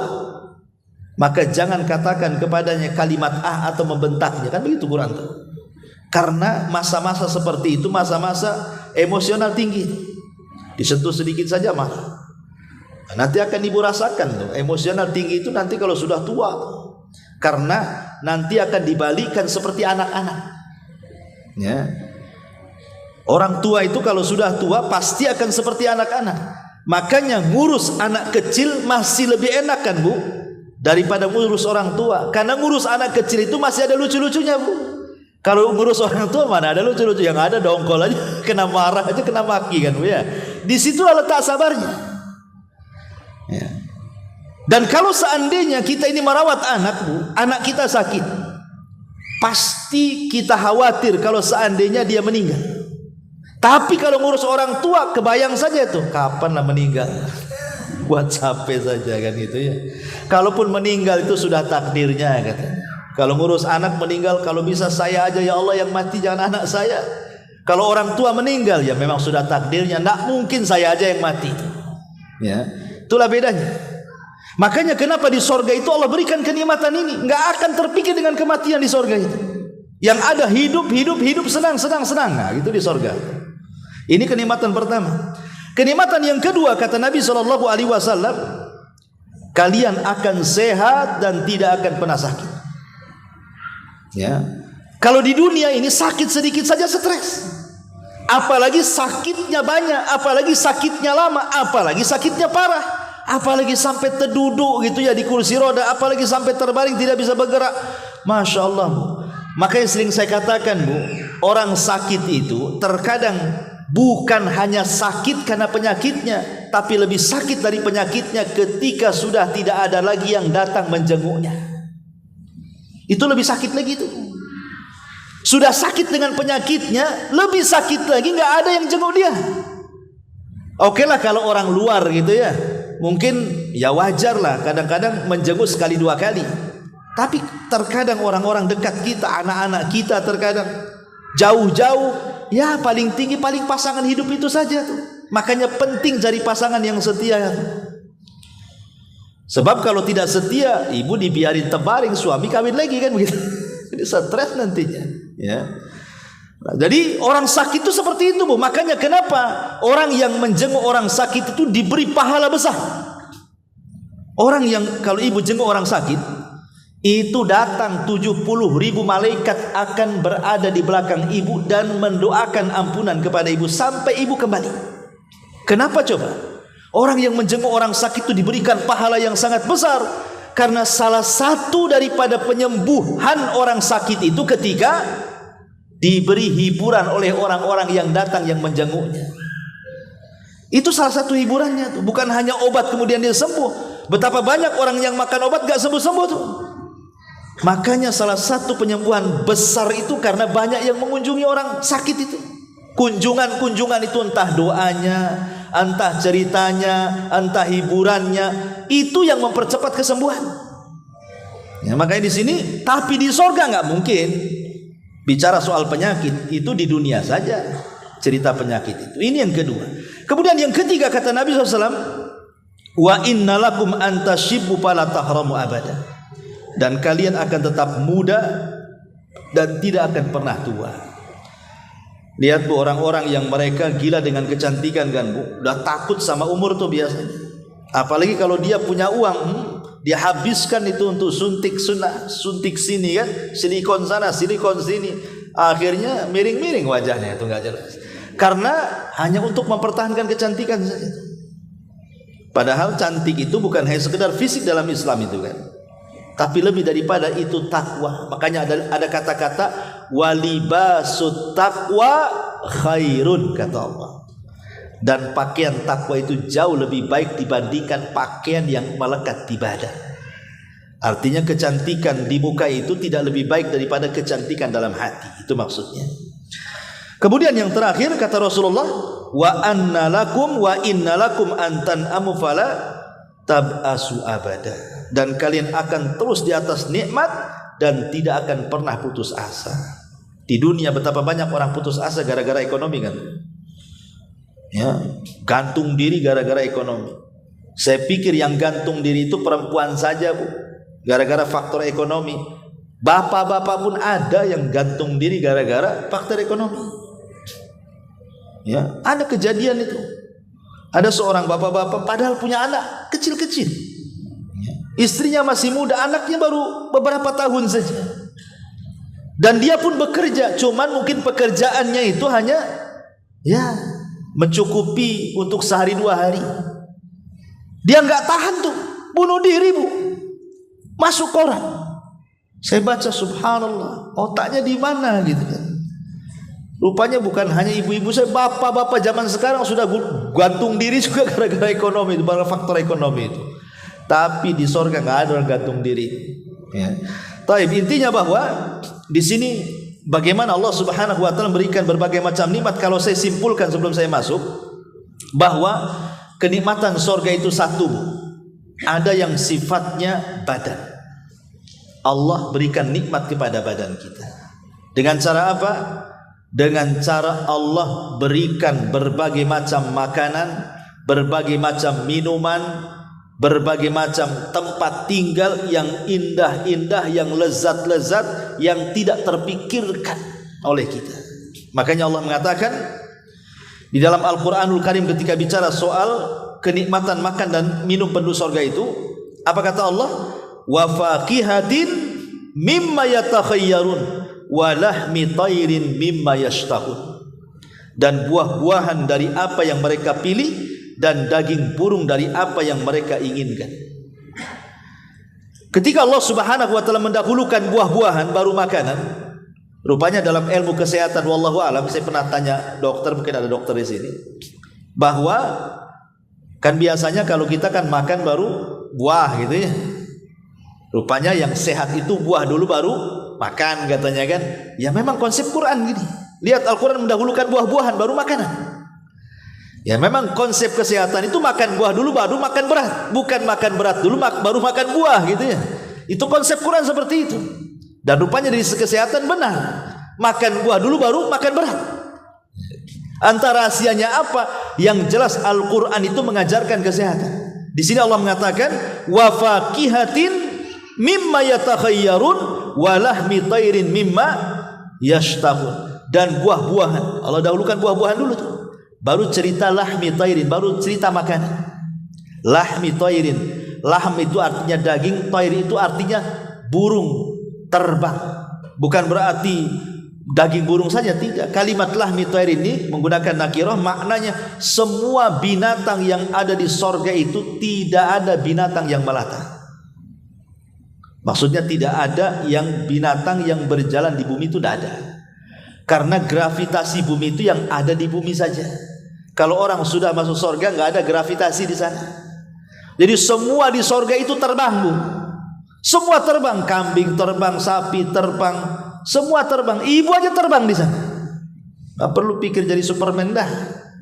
Speaker 2: maka jangan katakan kepadanya kalimat atau membentaknya. Kan begitu Quran tuh. Karena masa-masa seperti itu masa-masa emosional tinggi. Disentuh sedikit saja marah. Nanti akan ibu rasakan tuh, emosional tinggi itu nanti kalau sudah tua. Karena nanti akan dibalikkan seperti anak-anak. Ya. Orang tua itu kalau sudah tua pasti akan seperti anak-anak. Makanya ngurus anak kecil masih lebih enak kan, Bu, daripada ngurus orang tua. Karena ngurus anak kecil itu masih ada lucu-lucunya, Bu. Kalau ngurus orang tua mana ada lucu-lucu, yang ada dongkol aja, kena marah aja, kena maki kan, Bu ya. Di situ letak sabarnya. Ya. Dan kalau seandainya kita ini merawat anak, Bu, anak kita sakit, pasti kita khawatir kalau seandainya dia meninggal. Tapi kalau ngurus orang tua, kebayang saja tuh kapan lah meninggal. Buat capek saja kan gitu ya. Kalaupun meninggal itu sudah takdirnya kata. Kalau ngurus anak meninggal, kalau bisa saya aja ya Allah yang mati, jangan anak saya. Kalau orang tua meninggal ya memang sudah takdirnya, tidak mungkin saya aja yang mati. Ya, itulah bedanya. Makanya kenapa di sorga itu Allah berikan kenikmatan ini, nggak akan terpikir dengan kematian di sorga itu. Yang ada hidup, senang. Nah, gitu di sorga. Ini kenikmatan pertama. Kenikmatan yang kedua kata Nabi SAW, kalian akan sehat dan tidak akan pernah sakit. Ya, kalau di dunia ini sakit sedikit saja stres, apalagi sakitnya banyak, apalagi sakitnya lama, apalagi sakitnya parah, apalagi sampai terduduk gitu ya di kursi roda, apalagi sampai terbaring tidak bisa bergerak. Masya Allah, Bu. Makanya sering saya katakan, Bu, orang sakit itu terkadang bukan hanya sakit karena penyakitnya, tapi lebih sakit dari penyakitnya ketika sudah tidak ada lagi yang datang menjenguknya. Itu lebih sakit lagi itu. Sudah sakit dengan penyakitnya, lebih sakit lagi nggak ada yang jenguk dia. Oke lah kalau orang luar gitu ya, mungkin ya wajar lah kadang-kadang menjenguk sekali dua kali. Tapi terkadang orang-orang dekat kita, anak-anak kita terkadang jauh-jauh, ya paling tinggi paling pasangan hidup itu saja tuh. Makanya penting cari pasangan yang setia. Sebab kalau tidak setia, ibu dibiarin terbaring, suami kawin lagi kan begitu. Jadi stres nantinya. Ya. Nah, jadi orang sakit itu seperti itu, Bu. Makanya kenapa orang yang menjenguk orang sakit itu diberi pahala besar. Orang yang kalau ibu jenguk orang sakit, itu datang 70.000 malaikat akan berada di belakang ibu dan mendoakan ampunan kepada ibu sampai ibu kembali. Kenapa coba? Orang yang menjenguk orang sakit itu diberikan pahala yang sangat besar, karena salah satu daripada penyembuhan orang sakit itu ketika diberi hiburan oleh orang-orang yang datang yang menjenguknya. Itu salah satu hiburannya tuh. Bukan hanya obat kemudian dia sembuh. Betapa banyak orang yang makan obat gak sembuh-sembuh tuh. Makanya salah satu penyembuhan besar itu karena banyak yang mengunjungi orang sakit itu. Kunjungan-kunjungan itu entah doanya, entah ceritanya, entah hiburannya, itu yang mempercepat kesembuhan. Ya, makanya di sini, tapi di sorga nggak mungkin bicara soal penyakit, itu di dunia saja cerita penyakit itu. Ini yang kedua. Kemudian yang ketiga kata Nabi SAW, wa innalakum antashibbu fala tahramu abada. Dan kalian akan tetap muda dan tidak akan pernah tua. Lihat, Bu, orang-orang yang mereka gila dengan kecantikan kan, Bu, udah takut sama umur tuh biasanya. Apalagi kalau dia punya uang, dia habiskan itu untuk suntik sana, suntik sini kan, silikon sana, silikon sini. Akhirnya miring-miring wajahnya, itu nggak jelas. Karena hanya untuk mempertahankan kecantikan saja. Padahal cantik itu bukan hanya sekedar fisik dalam Islam itu kan, tapi lebih daripada itu takwa. Makanya ada kata-kata walibasut takwa khairun kata Allah. Dan pakaian takwa itu jauh lebih baik dibandingkan pakaian yang melekat di badan. Artinya kecantikan di muka itu tidak lebih baik daripada kecantikan dalam hati. Itu maksudnya. Kemudian yang terakhir kata Rasulullah, wa anna lakum wa inna lakum antan amu fala tab'asu abada. Dan kalian akan terus di atas nikmat dan tidak akan pernah putus asa. Di dunia betapa banyak orang putus asa gara-gara ekonomi kan. Ya, gantung diri gara-gara ekonomi. Saya pikir yang gantung diri itu perempuan saja, Bu. Gara-gara faktor ekonomi. Bapak-bapak pun ada yang gantung diri gara-gara faktor ekonomi. Ya, ada kejadian itu. Ada seorang bapak-bapak padahal punya anak kecil-kecil. Istrinya masih muda, anaknya baru beberapa tahun saja. Dan dia pun bekerja, cuman mungkin pekerjaannya itu hanya ya mencukupi untuk sehari dua hari. Dia nggak tahan tuh, bunuh diri, Bu. Masuk koran. Saya baca subhanallah, otaknya di mana gitu kan. Rupanya bukan hanya ibu-ibu, saya bapak-bapak zaman sekarang sudah gantung diri juga gara-gara ekonomi itu, gara-gara faktor ekonomi itu. Tapi di sorga nggak ada orang gantung diri. Ya. Taib, intinya bahwa di sini bagaimana Allah Subhanahu wa taala memberikan berbagai macam nikmat. Kalau saya simpulkan sebelum saya masuk, bahwa kenikmatan surga itu satu, ada yang sifatnya badan. Allah berikan nikmat kepada badan kita. Dengan cara apa? Dengan cara Allah berikan berbagai macam makanan, berbagai macam minuman, berbagai macam tempat tinggal yang indah-indah, yang lezat-lezat, yang tidak terpikirkan oleh kita. Makanya Allah mengatakan di dalam Al-Quranul Karim ketika bicara soal kenikmatan makan dan minum penduduk surga itu, apa kata Allah? Wa faqihatin mimma yatakhayyarun wa lahmi tayrin mimma yashtahun. Dan buah-buahan dari apa yang mereka pilih, dan daging burung dari apa yang mereka inginkan. Ketika Allah Subhanahu wa taala mendahulukan buah-buahan baru makanan, rupanya dalam ilmu kesehatan, wallahu alam, saya pernah tanya dokter, mungkin ada dokter di sini, bahwa kan biasanya kalau kita kan makan baru buah gitu ya. Rupanya yang sehat itu buah dulu baru makan katanya kan. Ya memang konsep Quran gini. Lihat Al-Quran mendahulukan buah-buahan baru makanan. Ya memang konsep kesehatan itu makan buah dulu baru makan berat, bukan makan berat dulu baru makan buah gitu ya. Itu konsep Quran seperti itu. Dan rupanya dari kesehatan benar, makan buah dulu baru makan berat. Antara rahasianya apa? Yang jelas Al-Quran itu mengajarkan kesehatan. Di sini Allah mengatakan wa faqihatin mimma yatakhayyarun wa lahmi tayrin mimma yashtahun. Dan buah-buahan, Allah dahulukan buah-buahan dulu tuh. Baru cerita lahmi tayrin, baru cerita makanan. Lahmi tayrin, lahm itu artinya daging, tayr itu artinya burung terbang. Bukan berarti daging burung saja, tidak. Kalimat lahmi tayrin ini menggunakan nakirah, maknanya semua binatang yang ada di sorga itu tidak ada binatang yang melata. Maksudnya tidak ada yang binatang yang berjalan di bumi itu tidak ada. Karena gravitasi bumi itu yang ada di bumi saja. Kalau orang sudah masuk surga nggak ada gravitasi di sana. Jadi semua di surga itu terbang, Bu. Semua terbang, kambing terbang, sapi terbang, semua terbang. Ibu aja terbang di sana. Nggak perlu pikir jadi Superman dah.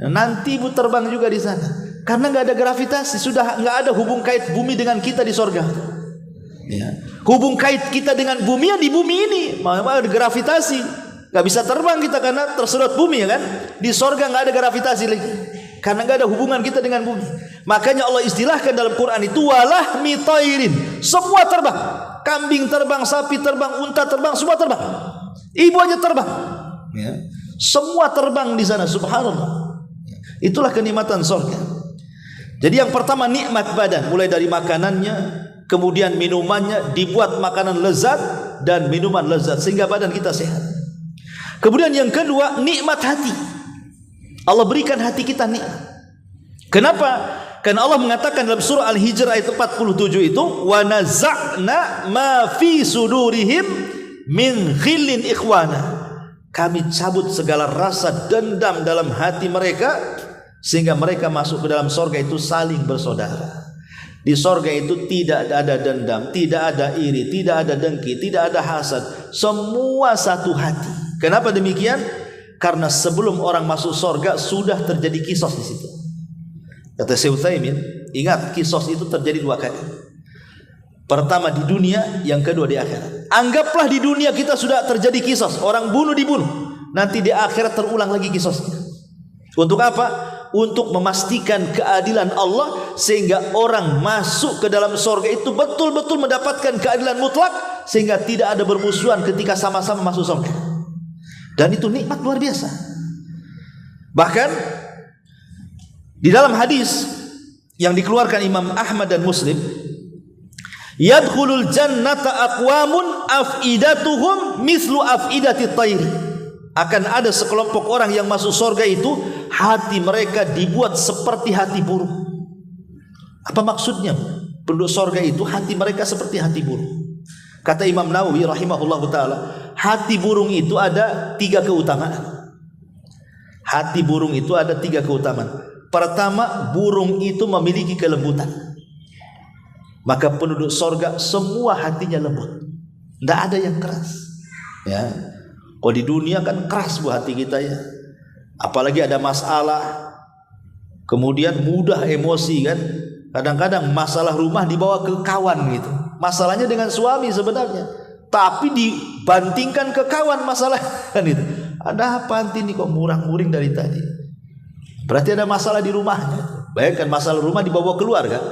Speaker 2: Nanti ibu terbang juga di sana. Karena nggak ada gravitasi, sudah nggak ada hubung kait bumi dengan kita di surga. Ya. Hubung kait kita dengan bumi ya di bumi ini, ada gravitasi. Gak bisa terbang kita karena tersedot bumi ya kan. Di sorga gak ada gravitasi lagi, karena gak ada hubungan kita dengan bumi. Makanya Allah istilahkan dalam Quran itu walahmi tayrin, semua terbang. Kambing terbang, sapi terbang, unta terbang, semua terbang. Ibu aja terbang ya. Semua terbang di sana, subhanallah. Itulah kenikmatan sorga. Jadi yang pertama nikmat badan, mulai dari makanannya, kemudian minumannya, dibuat makanan lezat dan minuman lezat sehingga badan kita sehat. Kemudian yang kedua, nikmat hati. Allah berikan hati kita nikmat. Kenapa? Karena Allah mengatakan dalam surah Al-Hijr ayat 47 itu, wa naza'na ma fi sudurihim min ghillin ikhwana. Kami cabut segala rasa dendam dalam hati mereka sehingga mereka masuk ke dalam surga itu saling bersaudara. Di surga itu tidak ada dendam, tidak ada iri, tidak ada dengki, tidak ada hasad. Semua satu hati. Kenapa demikian? Karena sebelum orang masuk surga sudah terjadi kisos di situ. Kata Syekh Utsaimin, ingat kisos itu terjadi 2 kali. Pertama di dunia, yang kedua di akhirat. Anggaplah di dunia kita sudah terjadi kisos, orang bunuh dibunuh. Nanti di akhirat terulang lagi kisosnya. Untuk apa? Untuk memastikan keadilan Allah sehingga orang masuk ke dalam surga itu betul-betul mendapatkan keadilan mutlak sehingga tidak ada bermusuhan ketika sama-sama masuk surga. Dan itu nikmat luar biasa. Bahkan di dalam hadis yang dikeluarkan Imam Ahmad dan Muslim, yadkhulul jannata aqwamun afidatuhum mislu afidati tayri. Akan ada sekelompok orang yang masuk surga itu hati mereka dibuat seperti hati burung. Apa maksudnya? Penduduk surga itu hati mereka seperti hati burung. Kata Imam Nawawi rahimahullahu taala, hati burung itu ada 3 keutamaan. Hati burung itu ada 3 keutamaan. Pertama, burung itu memiliki kelembutan. Maka penduduk surga semua hatinya lembut, tidak ada yang keras. Ya, Kalau di dunia kan keras bu hati kita ya, apalagi ada masalah, kemudian mudah emosi kan. Kadang-kadang masalah rumah dibawa ke kawan gitu. Masalahnya dengan suami sebenarnya, tapi dibantingkan ke kawan masalah kan itu. Ada apa nanti ini kok murang-muring dari tadi? Berarti ada masalah di rumahnya. Bayangkan masalah rumah dibawa keluar kan?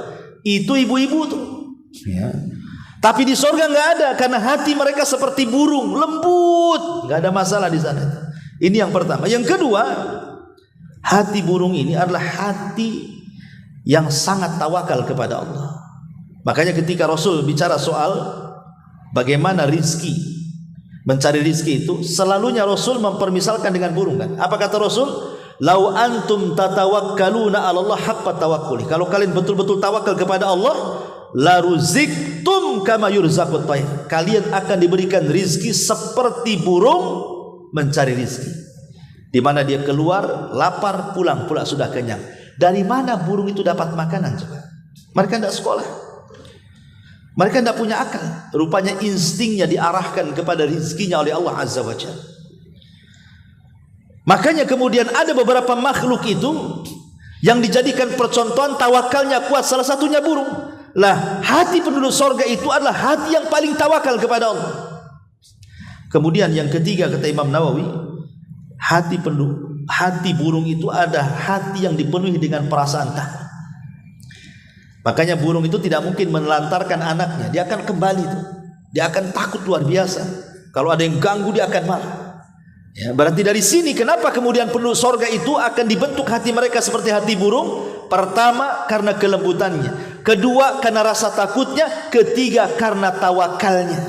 Speaker 2: Itu ibu-ibu tuh. Ya. Tapi di surga nggak ada, karena hati mereka seperti burung, lembut, nggak ada masalah di sana. Ini yang pertama. Yang kedua, hati burung ini adalah hati yang sangat tawakal kepada Allah. Makanya ketika Rasul bicara soal bagaimana rizki, mencari rizki itu, selalunya Rasul mempermisalkan dengan burung kan. Apa kata Rasul? Lau antum tatawakkaluna 'ala Allah haqqa tawakkuli. Kalau kalian betul-betul tawakal kepada Allah, la ruziktum kama yurzaqut tayr. Kalian akan diberikan rizki seperti burung mencari rizki. Di mana dia keluar lapar, pulang pula sudah kenyang. Dari mana burung itu dapat makanan coba? Mereka tidak sekolah, mereka tidak punya akal. Rupanya instingnya diarahkan kepada rizkinya oleh Allah Azza wa Jalla. Makanya kemudian ada beberapa makhluk itu yang dijadikan percontohan tawakalnya kuat, salah satunya burung. Lah, hati penduduk sorga itu adalah hati yang paling tawakal kepada Allah. Kemudian yang ketiga kata Imam Nawawi, hati burung itu ada hati yang dipenuhi dengan perasaan takut. Makanya burung itu tidak mungkin menelantarkan anaknya, dia akan kembali tuh. Dia akan takut luar biasa. Kalau ada yang ganggu dia akan marah. Ya, berarti dari sini kenapa kemudian penduduk sorga itu akan dibentuk hati mereka seperti hati burung? Pertama karena kelembutannya, kedua karena rasa takutnya, ketiga karena tawakalnya.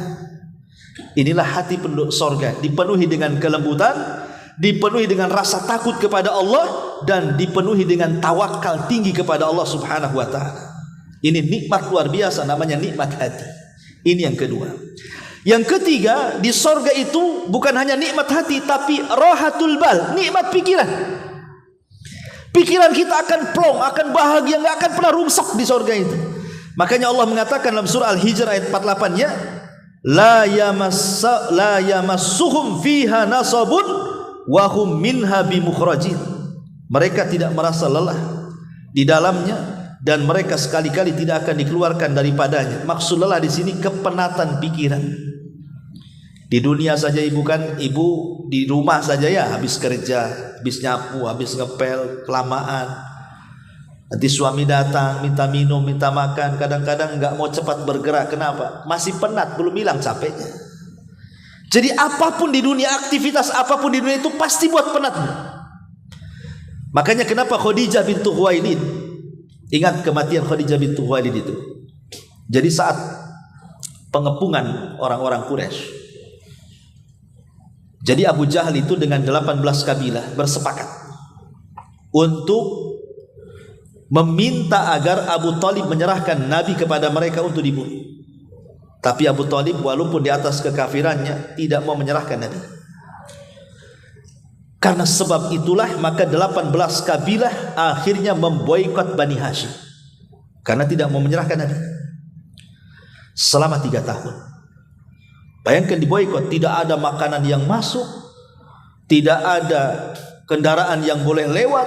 Speaker 2: Inilah hati penduduk sorga, dipenuhi dengan kelembutan, dipenuhi dengan rasa takut kepada Allah, dan dipenuhi dengan tawakal tinggi kepada Allah Subhanahu wa ta'ala. Ini nikmat luar biasa, namanya nikmat hati. Ini yang kedua. Yang ketiga, di sorga itu bukan hanya nikmat hati, tapi rohatul bal, nikmat pikiran. Pikiran kita akan plong, akan bahagia, nggak akan pernah rusak di sorga itu. Makanya Allah mengatakan dalam surah Al-Hijr ayat 48-nya, la yamassuhum fiha nasabun wa hum minha bimukhrajin. Mereka tidak merasa lelah di dalamnya, dan mereka sekali-kali tidak akan dikeluarkan daripadanya. Maksud lelah di sini kepenatan pikiran. Di dunia saja ibu di rumah saja ya, habis kerja, habis nyapu, habis ngepel, kelamaan. Nanti suami datang minta minum, minta makan, kadang-kadang nggak mau cepat bergerak. Kenapa? Masih penat, belum hilang capeknya. Jadi apapun di dunia, aktivitas apapun di dunia itu pasti buat penat. Makanya kenapa Khadijah bintu Khuwailid, ingat kematian Khadijah bintu Khuwailid itu. Jadi saat pengepungan orang-orang Quraisy, jadi Abu Jahal itu dengan 18 kabilah bersepakat untuk meminta agar Abu Talib menyerahkan Nabi kepada mereka untuk dibunuh. Tapi Abu Talib walaupun di atas kekafirannya tidak mau menyerahkan Nabi. Karena sebab itulah maka 18 kabilah akhirnya memboikot Bani Hashim, karena tidak mau menyerahkan Nabi selama 3 tahun. Bayangkan diboikot, tidak ada makanan yang masuk, tidak ada kendaraan yang boleh lewat,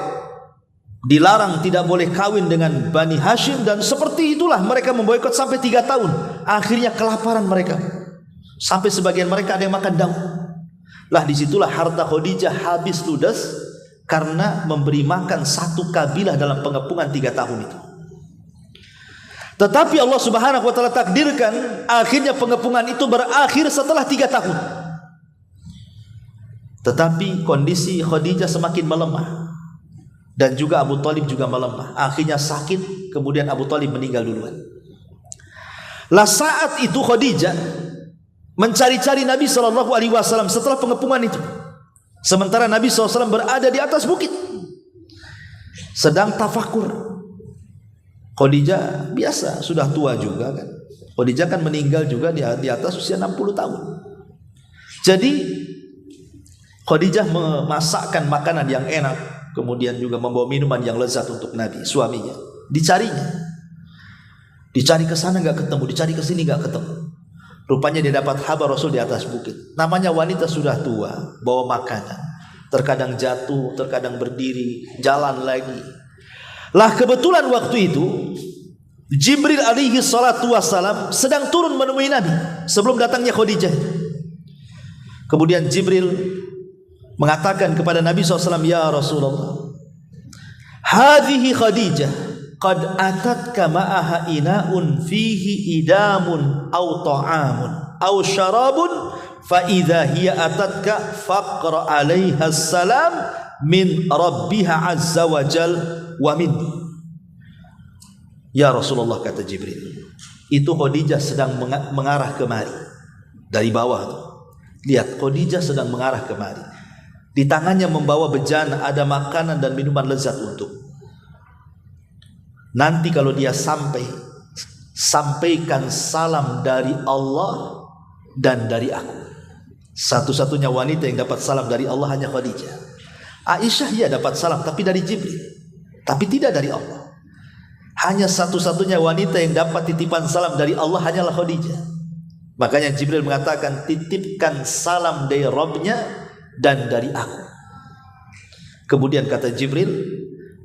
Speaker 2: dilarang tidak boleh kawin dengan Bani Hashim, dan seperti itulah mereka memboikot sampai 3 tahun. Akhirnya kelaparan mereka, sampai sebagian mereka ada yang makan daun. Lah disitulah harta Khadijah habis ludes karena memberi makan 1 kabilah dalam pengepungan 3 tahun itu. Tetapi Allah Subhanahu wa ta'ala takdirkan akhirnya pengepungan itu berakhir setelah 3 tahun. Tetapi kondisi Khadijah semakin melemah, dan juga Abu Talib juga melemah. Akhirnya sakit, kemudian Abu Talib meninggal duluan. Lah saat itu Khadijah mencari-cari Nabi SAW setelah pengepungan itu. Sementara Nabi SAW berada di atas bukit sedang tafakur. Khadijah biasa, sudah tua juga kan. Khadijah kan meninggal juga di atas usia 60 tahun. Jadi Khadijah memasakkan makanan yang enak, kemudian juga membawa minuman yang lezat untuk Nabi, suaminya. Dicarinya, dicari ke sana nggak ketemu, dicari ke sini nggak ketemu. Rupanya dia dapat kabar Rasul di atas bukit. Namanya wanita sudah tua, bawa makanan. Terkadang jatuh, terkadang berdiri, jalan lagi. Lah kebetulan waktu itu Jibril alaihi salatu wassalam sedang turun menemui Nabi sebelum datangnya Khadijah. Kemudian Jibril mengatakan kepada Nabi SAW, ya Rasulullah, hadhihi Khadijah qad atatka ma'aha ina'un fihi idamun aw ta'amun aw syarabun fa idza hiya atatka faqra 'alaiha salam min rabbiha azza wa jal wa minni. Ya Rasulullah, kata Jibril, itu Khadijah sedang mengarah kemari dari bawah tuh. Lihat, Khadijah sedang mengarah kemari. Di tangannya membawa bejana, ada makanan dan minuman lezat untuk. Nanti kalau dia sampai, sampaikan salam dari Allah dan dari aku. Satu-satunya wanita yang dapat salam dari Allah hanya Khadijah. Aisyah ya dapat salam, tapi dari Jibril, tapi tidak dari Allah. Hanya satu-satunya wanita yang dapat titipan salam dari Allah hanyalah Khadijah. Makanya Jibril mengatakan, titipkan salam dari Rabbnya dan dari aku. Kemudian kata Jibril,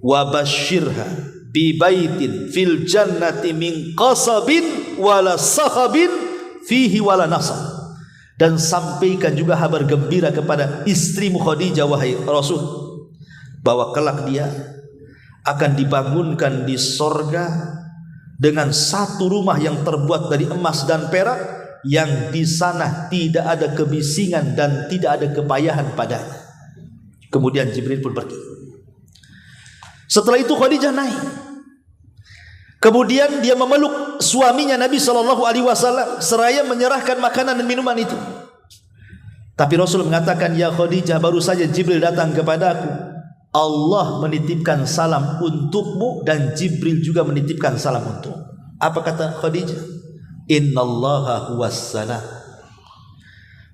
Speaker 2: wa basyirha bi baitin fil jannati min qasabin wala sahabin fihi wala nasab. Dan sampaikan juga kabar gembira kepada istrimu Khadijah, wahai Rasul, bahwa kelak dia akan dibangunkan di sorga dengan satu rumah yang terbuat dari emas dan perak, yang di sana tidak ada kebisingan dan tidak ada kepayahan padanya. Kemudian Jibril pun pergi. Setelah itu Khadijah naik. Kemudian dia memeluk suaminya Nabi SAW seraya menyerahkan makanan dan minuman itu. Tapi Rasul mengatakan, ya Khadijah, baru saja Jibril datang kepadaku. Allah menitipkan salam untukmu dan Jibril juga menitipkan salam untukmu. Apa kata Khadijah? Innallaha huwas salam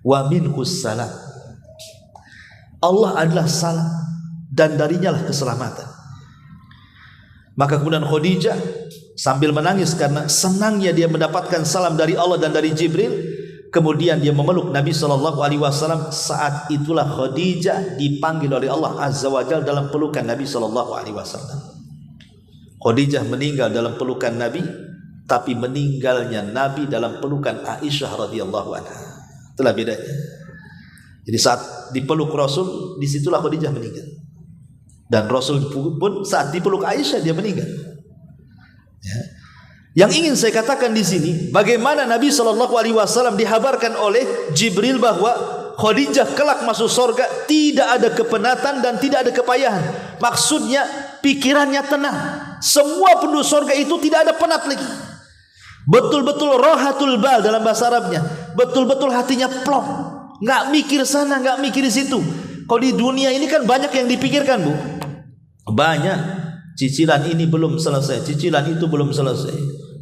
Speaker 2: wa minhus salam. Allah adalah salam dan darinya lah keselamatan. Maka kemudian Khadijah sambil menangis karena senangnya dia mendapatkan salam dari Allah dan dari Jibril. Kemudian dia memeluk Nabi SAW. Saat itulah Khadijah dipanggil oleh Allah Azza wa Jalla dalam pelukan Nabi SAW. Khadijah meninggal dalam pelukan Nabi, tapi meninggalnya Nabi dalam pelukan Aisyah radhiyallahu anha. Itulah bedanya. Jadi saat dipeluk Rasul, disitulah Khadijah meninggal. Dan Rasul pun saat dipeluk Aisyah dia meninggal. Ya. Yang ingin saya katakan di sini, bagaimana Nabi SAW dihabarkan oleh Jibril bahwa Khadijah kelak masuk surga, tidak ada kepenatan dan tidak ada kepayahan. Maksudnya pikirannya tenang. Semua penduduk surga itu tidak ada penat lagi. Betul-betul rohatul bal dalam bahasa Arabnya. Betul-betul hatinya plong. Nggak mikir sana, nggak mikir situ. Kalau di dunia ini kan banyak yang dipikirkan, Bu. Banyak. Cicilan ini belum selesai, cicilan itu belum selesai,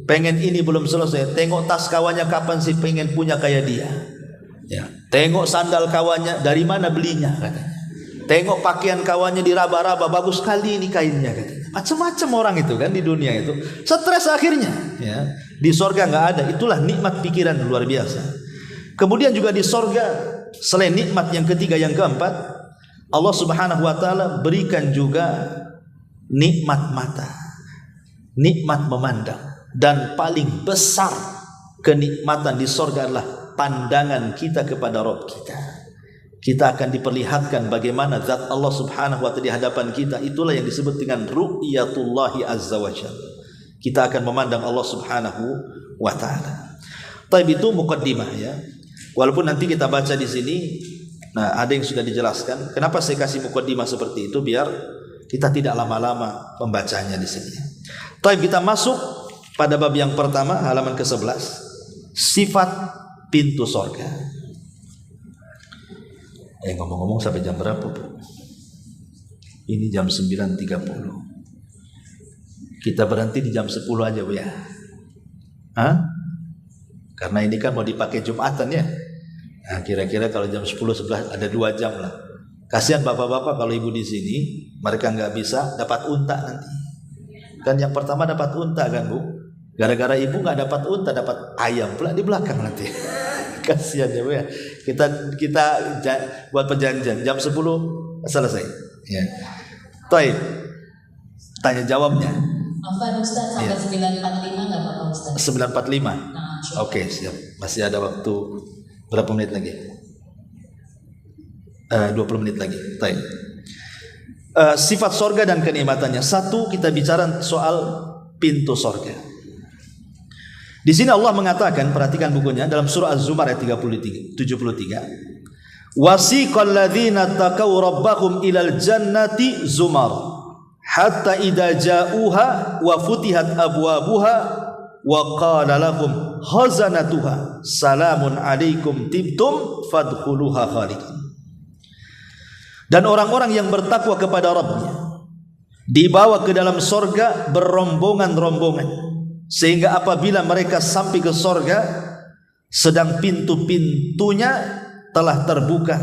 Speaker 2: pengen ini belum selesai. Tengok tas kawannya, kapan sih pengen punya kayak dia, ya. Tengok sandal kawannya, dari mana belinya katanya. Tengok pakaian kawannya diraba-raba, bagus sekali ini kainnya katanya. Macam-macam orang itu kan di dunia itu, stres akhirnya, ya. Di sorga nggak ada. Itulah nikmat pikiran luar biasa. Kemudian juga di sorga, selain nikmat yang ketiga, yang keempat, Allah Subhanahu wa Ta'ala berikan juga nikmat mata, nikmat memandang. Dan paling besar kenikmatan di sorga adalah pandangan kita kepada Rabb kita. Kita akan diperlihatkan bagaimana zat Allah Subhanahu wa Ta'ala di hadapan kita. Itulah yang disebut dengan ru'yatullahi azza wa jalla. Kita akan memandang Allah Subhanahu wa Ta'ala. Tapi itu muqaddimah, ya. Walaupun nanti kita baca di sini, nah ada yang sudah dijelaskan. Kenapa saya kasih muqaddimah seperti itu? Biar kita tidak lama-lama membacanya di sini. Tapi kita masuk pada bab yang pertama, halaman ke-11, sifat pintu sorga. Ngomong-ngomong sampai jam berapa, Bu? Ini jam 9.30. Kita berhenti di jam 10 aja, Bu, ya. Hah? Karena ini kan mau dipakai Jumatan, ya. Nah, kira-kira kalau jam 10-11 ada 2 jam lah. Kasihan bapak-bapak kalau ibu di sini, mereka nggak bisa dapat unta nanti. Kan yang pertama dapat unta kan, Bu? Gara-gara ibu nggak dapat unta, dapat ayam pula di belakang nanti. Kasihan ya. Kita buat perjanjian jam 10 selesai. Ya. Baik. Tanya jawabnya.
Speaker 1: Afwan Ustaz, sampai 9.45 nggak apa-apa Ustaz?
Speaker 2: 9.45.
Speaker 1: Nah,
Speaker 2: Oke, siap. Masih ada waktu berapa menit lagi? 20 menit lagi. Baik. Sifat sorga dan kenikmatannya. Satu, kita bicara soal pintu sorga. Di sini Allah mengatakan, perhatikan bukunya dalam surah Az-Zumar ayat 73. Wasiqal ladzina taqaw rabbahum ilal jannati zumar hatta idza ja'uha wa futihat abwabuha wa qala lahum khazanatuha salamun alaikum tibtum fadkhuluha khalidin. Dan orang-orang yang bertakwa kepada Rabbnya dibawa ke dalam sorga berombongan-rombongan, sehingga apabila mereka sampai ke sorga, sedang pintu-pintunya telah terbuka,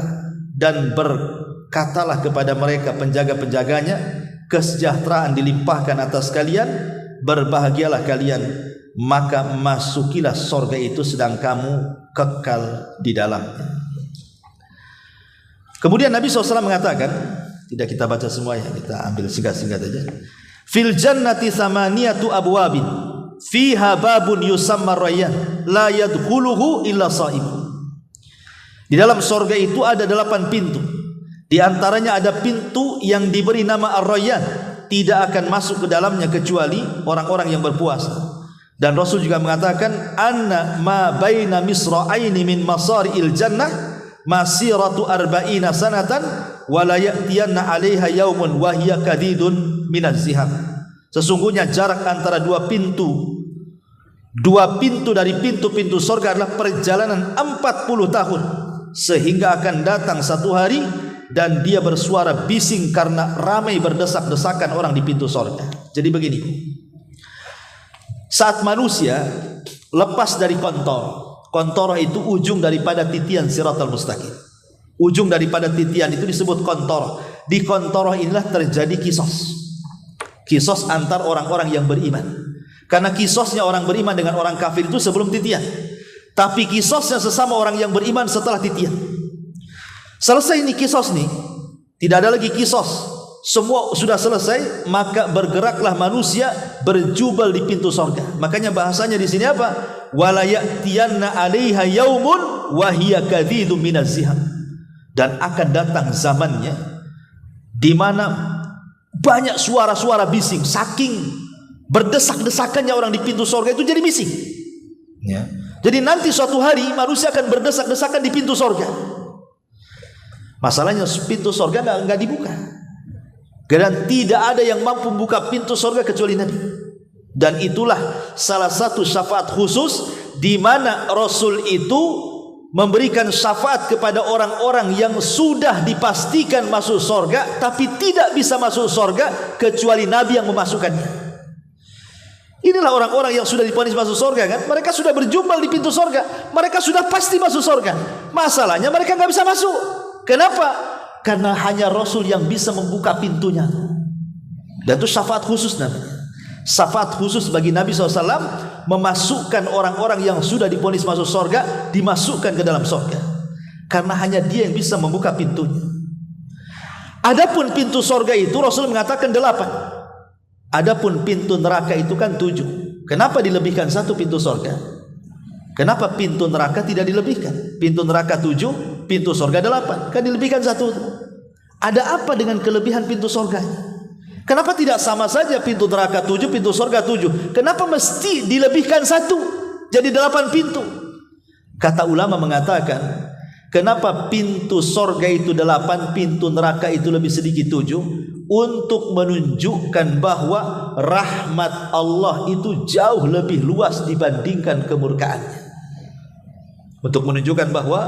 Speaker 2: dan berkatalah kepada mereka penjaga-penjaganya, kesejahteraan dilimpahkan atas kalian, berbahagialah kalian, maka masukilah sorga itu sedang kamu kekal di dalamnya. Kemudian Nabi SAW mengatakan, tidak kita baca semuanya, kita ambil singkat-singkat aja. Fil jannati thamaniyatu abwabin fiha babun yusamma rayyan la yadkhuluhu illa shaim. Di dalam sorga itu ada 8 pintu. Di antaranya ada pintu yang diberi nama Ar-Rayyan, tidak akan masuk ke dalamnya kecuali orang-orang yang berpuasa. Dan Rasul juga mengatakan, anna ma baina misra'aini min masari'il jannah masiratu arba'ina sanatan wa la ya'tiyanna 'alaiha yaumun wa hiya kadidun minaz zihab. Sesungguhnya jarak antara dua pintu dari pintu-pintu surga adalah perjalanan 40 tahun, sehingga akan datang satu hari dan dia bersuara bising karena ramai berdesak-desakan orang di pintu surga. Jadi begini, saat manusia lepas dari Kontoroh itu ujung daripada titian Siratal Mustaqim. Ujung daripada titian itu disebut kontoroh. Di kontoroh inilah terjadi kisos. Kisos antar orang-orang yang beriman. Karena kisosnya orang beriman dengan orang kafir itu sebelum titian. Tapi kisosnya sesama orang yang beriman setelah titian. Selesai ini kisos nih, tidak ada lagi kisos. Semua sudah selesai, maka bergeraklah manusia berjubel di pintu surga. Makanya bahasanya di sini apa? Wala ya'tiyanna 'alaiha yaumun wa hiya kadhidun minaz zihab. Dan akan datang zamannya di mana banyak suara-suara bising, saking berdesak-desakannya orang di pintu surga itu jadi bising. Ya. Jadi nanti suatu hari manusia akan berdesak-desakan di pintu surga. Masalahnya pintu surga enggak dibuka. Dan tidak ada yang mampu membuka pintu surga kecuali Nabi. Dan itulah salah satu syafaat khusus di mana Rasul itu memberikan syafaat kepada orang-orang yang sudah dipastikan masuk surga tapi tidak bisa masuk surga kecuali Nabi yang memasukkannya. Inilah orang-orang yang sudah divonis masuk surga kan? Mereka sudah berjumpa di pintu surga, mereka sudah pasti masuk surga. Masalahnya mereka nggak bisa masuk. Kenapa? Karena hanya Rasul yang bisa membuka pintunya. Dan itu syafaat khusus namanya. Syafaat khusus bagi Nabi SAW memasukkan orang-orang yang sudah divonis masuk surga, dimasukkan ke dalam surga. Karena hanya dia yang bisa membuka pintunya. Adapun pintu surga itu Rasul mengatakan 8. Adapun pintu neraka itu kan 7. Kenapa dilebihkan 1 pintu surga? Kenapa pintu neraka tidak dilebihkan? Pintu neraka 7, pintu surga 8. Kan dilebihkan 1. Ada apa dengan kelebihan pintu surga? Kenapa tidak sama saja pintu neraka 7, pintu surga 7? Kenapa mesti dilebihkan 1? Jadi 8 pintu. Kata ulama mengatakan, kenapa pintu surga itu 8, pintu neraka itu lebih sedikit 7? Untuk menunjukkan bahwa rahmat Allah itu jauh lebih luas dibandingkan kemurkaannya. Untuk menunjukkan bahwa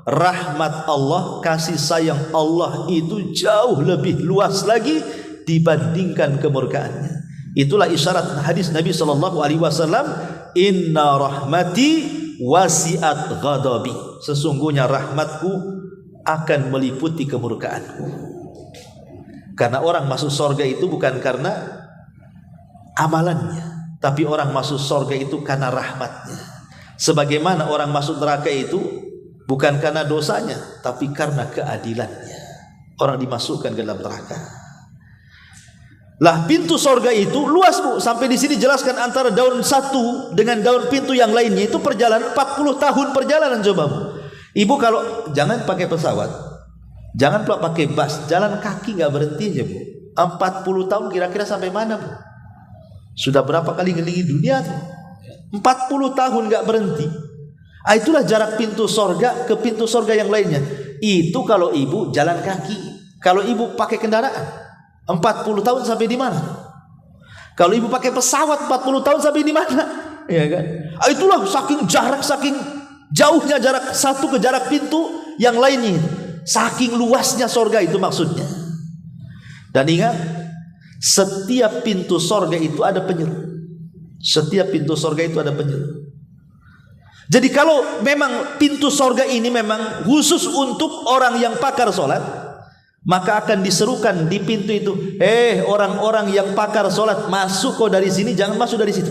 Speaker 2: rahmat Allah, kasih sayang Allah itu jauh lebih luas lagi dibandingkan kemurkaannya. Itulah isyarat hadis Nabi SAW, inna rahmati wasi'at ghadabi. Sesungguhnya rahmatku akan meliputi kemurkaanku. Karena orang masuk surga itu bukan karena amalannya, Tapi orang masuk surga itu karena rahmatnya. Sebagaimana orang masuk neraka itu bukan karena dosanya, tapi karena keadilannya. Orang dimasukkan ke dalam neraka. Lah pintu surga itu luas Bu. Sampai di sini jelaskan antara daun satu dengan daun pintu yang lainnya itu perjalanan 40 tahun perjalanan coba Bu. Ibu kalau jangan pakai pesawat, jangan pula pakai bus, jalan kaki nggak berhenti aja Bu. 40 tahun kira-kira sampai mana Bu? Sudah berapa kali ngelilingi dunia tuh? 40 tahun nggak berhenti. Itulah jarak pintu surga ke pintu surga yang lainnya. Itu kalau ibu jalan kaki. Kalau ibu pakai kendaraan 40 tahun sampai di mana? Kalau ibu pakai pesawat 40 tahun sampai di mana? Ya kan? Itulah saking jauhnya jarak satu ke jarak pintu yang lainnya. Saking luasnya surga itu maksudnya. Dan ingat, setiap pintu surga itu ada penyeru. Setiap pintu surga itu ada penyeru. Jadi kalau memang pintu surga ini memang khusus untuk orang yang pakar sholat, maka akan diserukan di pintu itu, orang-orang yang pakar sholat, masuk kau dari sini, jangan masuk dari situ.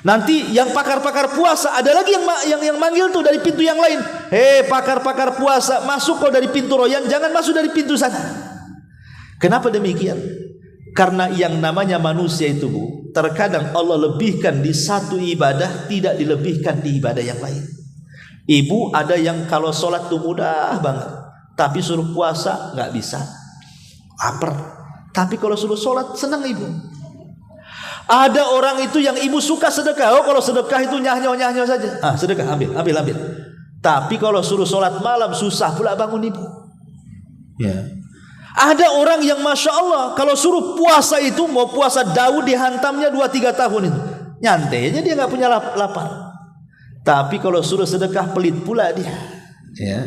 Speaker 2: Nanti yang pakar-pakar puasa ada lagi yang manggil tuh dari pintu yang lain. Pakar-pakar puasa, masuk kau dari pintu royan, jangan masuk dari pintu sana. Kenapa demikian? Karena yang namanya manusia itu Bu, terkadang Allah lebihkan di satu ibadah, tidak dilebihkan di ibadah yang lain. Ibu ada yang kalau sholat itu mudah banget, tapi suruh puasa nggak bisa, lapar. Tapi kalau suruh sholat senang ibu. Ada orang itu yang ibu suka sedekah. Kalau sedekah itu nyah-nyah saja. Sedekah ambil. Tapi kalau suruh sholat malam susah pula bangun ibu. Ya. Ada orang yang Masya Allah kalau suruh puasa itu mau puasa Daud dihantamnya 2-3 tahun itu. Nyantai aja dia gak punya lapar. Tapi kalau suruh sedekah pelit pula dia. Ya.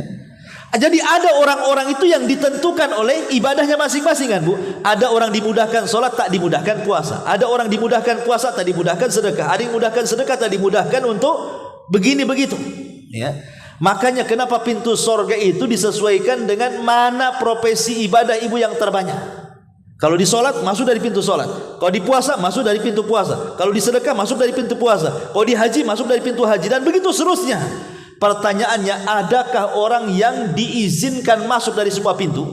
Speaker 2: Jadi ada orang-orang itu yang ditentukan oleh ibadahnya masing-masing kan Bu. Ada orang dimudahkan sholat tak dimudahkan puasa. Ada orang dimudahkan puasa tak dimudahkan sedekah. Ada yang dimudahkan sedekah tak dimudahkan untuk begini begitu. Ya. Makanya kenapa pintu surga itu disesuaikan dengan mana profesi ibadah ibu yang terbanyak. Kalau di sholat masuk dari pintu sholat. Kalau di puasa masuk dari pintu puasa. Kalau di sedekah masuk dari pintu puasa. Kalau di haji masuk dari pintu haji. Dan begitu seterusnya. Pertanyaannya, adakah orang yang diizinkan masuk dari semua pintu?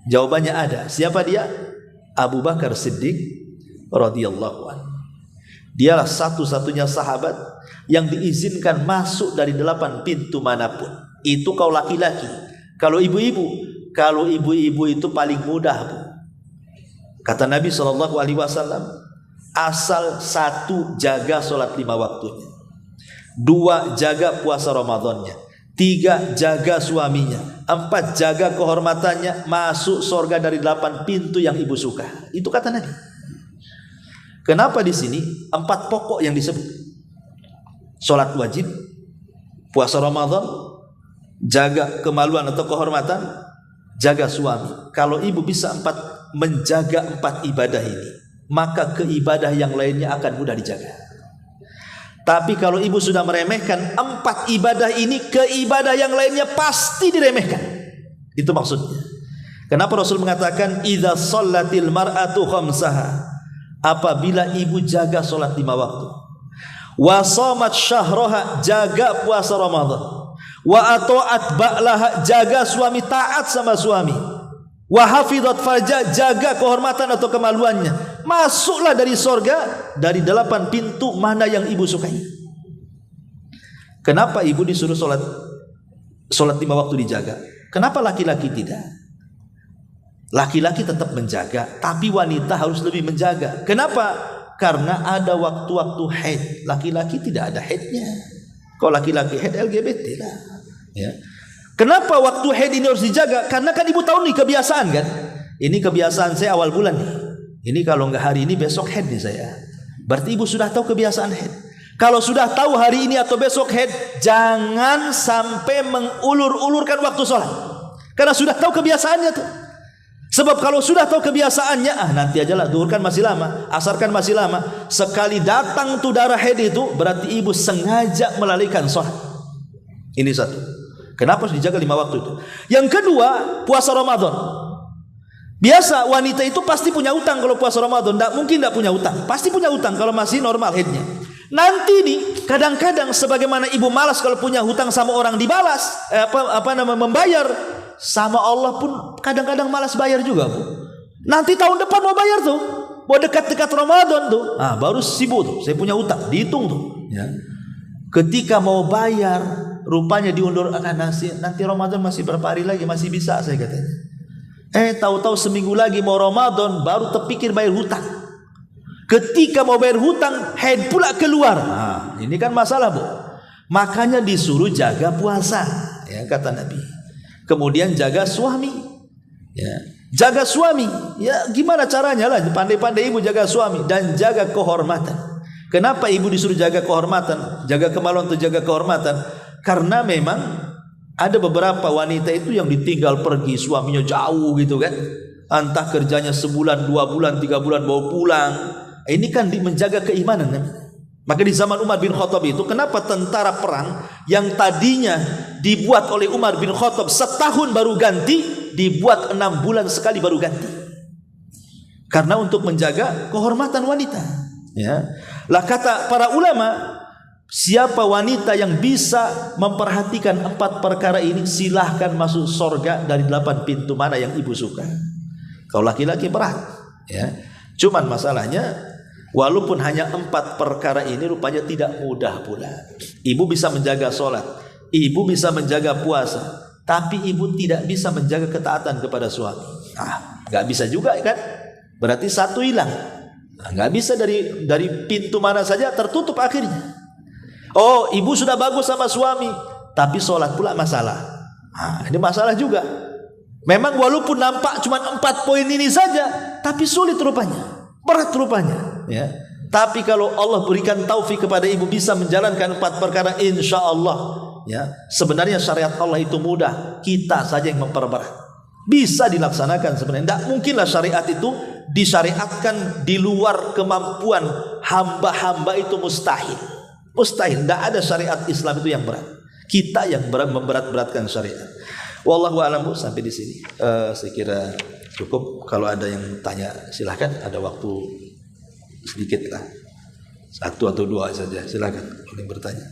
Speaker 2: Jawabannya ada. Siapa dia? Abu Bakar Siddiq radhiyallahu anhu. Dialah satu-satunya sahabat yang diizinkan masuk dari 8 pintu manapun. Itu kau laki-laki. Kalau ibu-ibu itu paling mudah Bu. Kata Nabi SAW, asal 1 jaga sholat 5 waktunya, 2 jaga puasa Ramadannya, 3 jaga suaminya, 4 jaga kehormatannya, masuk surga dari 8 pintu yang ibu suka. Itu kata Nabi. Kenapa di sini 4 pokok yang disebut? Sholat wajib, puasa Ramadan, jaga kemaluan atau kehormatan, jaga suami. Kalau ibu bisa menjaga 4 ibadah ini, maka keibadah yang lainnya akan mudah dijaga. Tapi kalau ibu sudah meremehkan 4 ibadah ini, keibadah yang lainnya pasti diremehkan. Itu maksudnya. Kenapa Rasul mengatakan idza shallatil mar'atu khamsaha? Apabila ibu jaga sholat 5 waktu, wa shamat syahraha, jaga puasa Ramadan, wa ata'at ba'laha, jaga suami, taat sama suami, wa hafizat farja, jaga kehormatan atau kemaluannya, masuklah dari surga dari 8 pintu mana yang ibu sukai. Kenapa ibu disuruh sholat 5 waktu dijaga? Kenapa laki-laki tidak? Laki-laki tetap menjaga, tapi wanita harus lebih menjaga. Kenapa? Karena ada waktu-waktu haid. Laki-laki tidak ada haidnya. Kalau laki-laki haid LGBT lah. Ya. Kenapa waktu haid ini harus dijaga? Karena kan ibu tahu nih kebiasaan kan. Ini kebiasaan saya awal bulan nih. Ini kalau nggak hari ini besok haid nih saya. Berarti ibu sudah tahu kebiasaan haid. Kalau sudah tahu hari ini atau besok haid, jangan sampai mengulur-ulurkan waktu sholat. Karena sudah tahu kebiasaannya tuh. Sebab kalau sudah tahu kebiasaannya, nanti aja lah, duhur kan masih lama, asar kan masih lama. Sekali datang tuh darah haid itu, berarti ibu sengaja melalaikan sholat. Ini satu. Kenapa harus dijaga 5 waktu itu? Yang kedua, puasa Ramadan. Biasa wanita itu pasti punya utang kalau puasa Ramadan. Tidak mungkin tidak punya utang. Pasti punya utang kalau masih normal haidnya. Nanti nih kadang-kadang sebagaimana ibu malas kalau punya hutang sama orang dibalas, membayar, sama Allah pun kadang-kadang malas bayar juga, Bu. Nanti tahun depan mau bayar tuh, mau dekat-dekat Ramadan tuh, baru sibuk tuh. Saya punya utang, dihitung tuh. Ya. Ketika mau bayar, rupanya diundur, nanti Ramadan masih berapa hari lagi, masih bisa saya katanya. Tahu-tahu seminggu lagi mau Ramadan, baru terpikir bayar hutang. Ketika mau bayar hutang, haid pula keluar. Ini kan masalah, Bu. Makanya disuruh jaga puasa, ya kata Nabi. Kemudian jaga suami, ya. Jaga suami, ya gimana caranya lah? Pandai-pandai ibu jaga suami dan jaga kehormatan. Kenapa ibu disuruh jaga kehormatan, jaga kemaluan atau jaga kehormatan? Karena memang ada beberapa wanita itu yang ditinggal pergi suaminya jauh gitu kan. Entah kerjanya sebulan, 2 bulan, 3 bulan bawa pulang. Ini kan menjaga keimanan kan? Maka di zaman Umar bin Khattab itu, kenapa tentara perang yang tadinya dibuat oleh Umar bin Khattab setahun baru ganti, dibuat 6 bulan sekali baru ganti? Karena untuk menjaga kehormatan wanita. Ya. Lah kata para ulama, siapa wanita yang bisa memperhatikan 4 perkara ini, silahkan masuk surga dari 8 pintu mana yang ibu suka. Kalau laki-laki berat, ya. Cuman masalahnya, walaupun hanya 4 perkara ini rupanya tidak mudah pula. Ibu bisa menjaga sholat, ibu bisa menjaga puasa, tapi ibu tidak bisa menjaga ketaatan kepada suami. Gak bisa juga kan? Berarti satu hilang. Gak bisa dari pintu mana saja tertutup akhirnya. Oh, ibu sudah bagus sama suami, tapi sholat pula masalah. Ini masalah juga. Memang walaupun nampak cuma 4 poin ini saja, tapi sulit rupanya, berat rupanya. Ya. Tapi kalau Allah berikan taufik kepada ibu bisa menjalankan 4 perkara, insya Allah, ya, sebenarnya syariat Allah itu mudah, kita saja yang memperberat. Bisa dilaksanakan sebenarnya. Tidak mungkinlah syariat itu disyariatkan di luar kemampuan hamba-hamba, itu mustahil. Mustahil. Tidak ada syariat Islam itu yang berat. Kita yang memberat-beratkan syariat. Wallahu a'lam. Sampai di sini. Saya kira cukup. Kalau ada yang tanya silahkan. Ada waktu sedikit lah, 1 atau 2 saja, silakan boleh bertanya.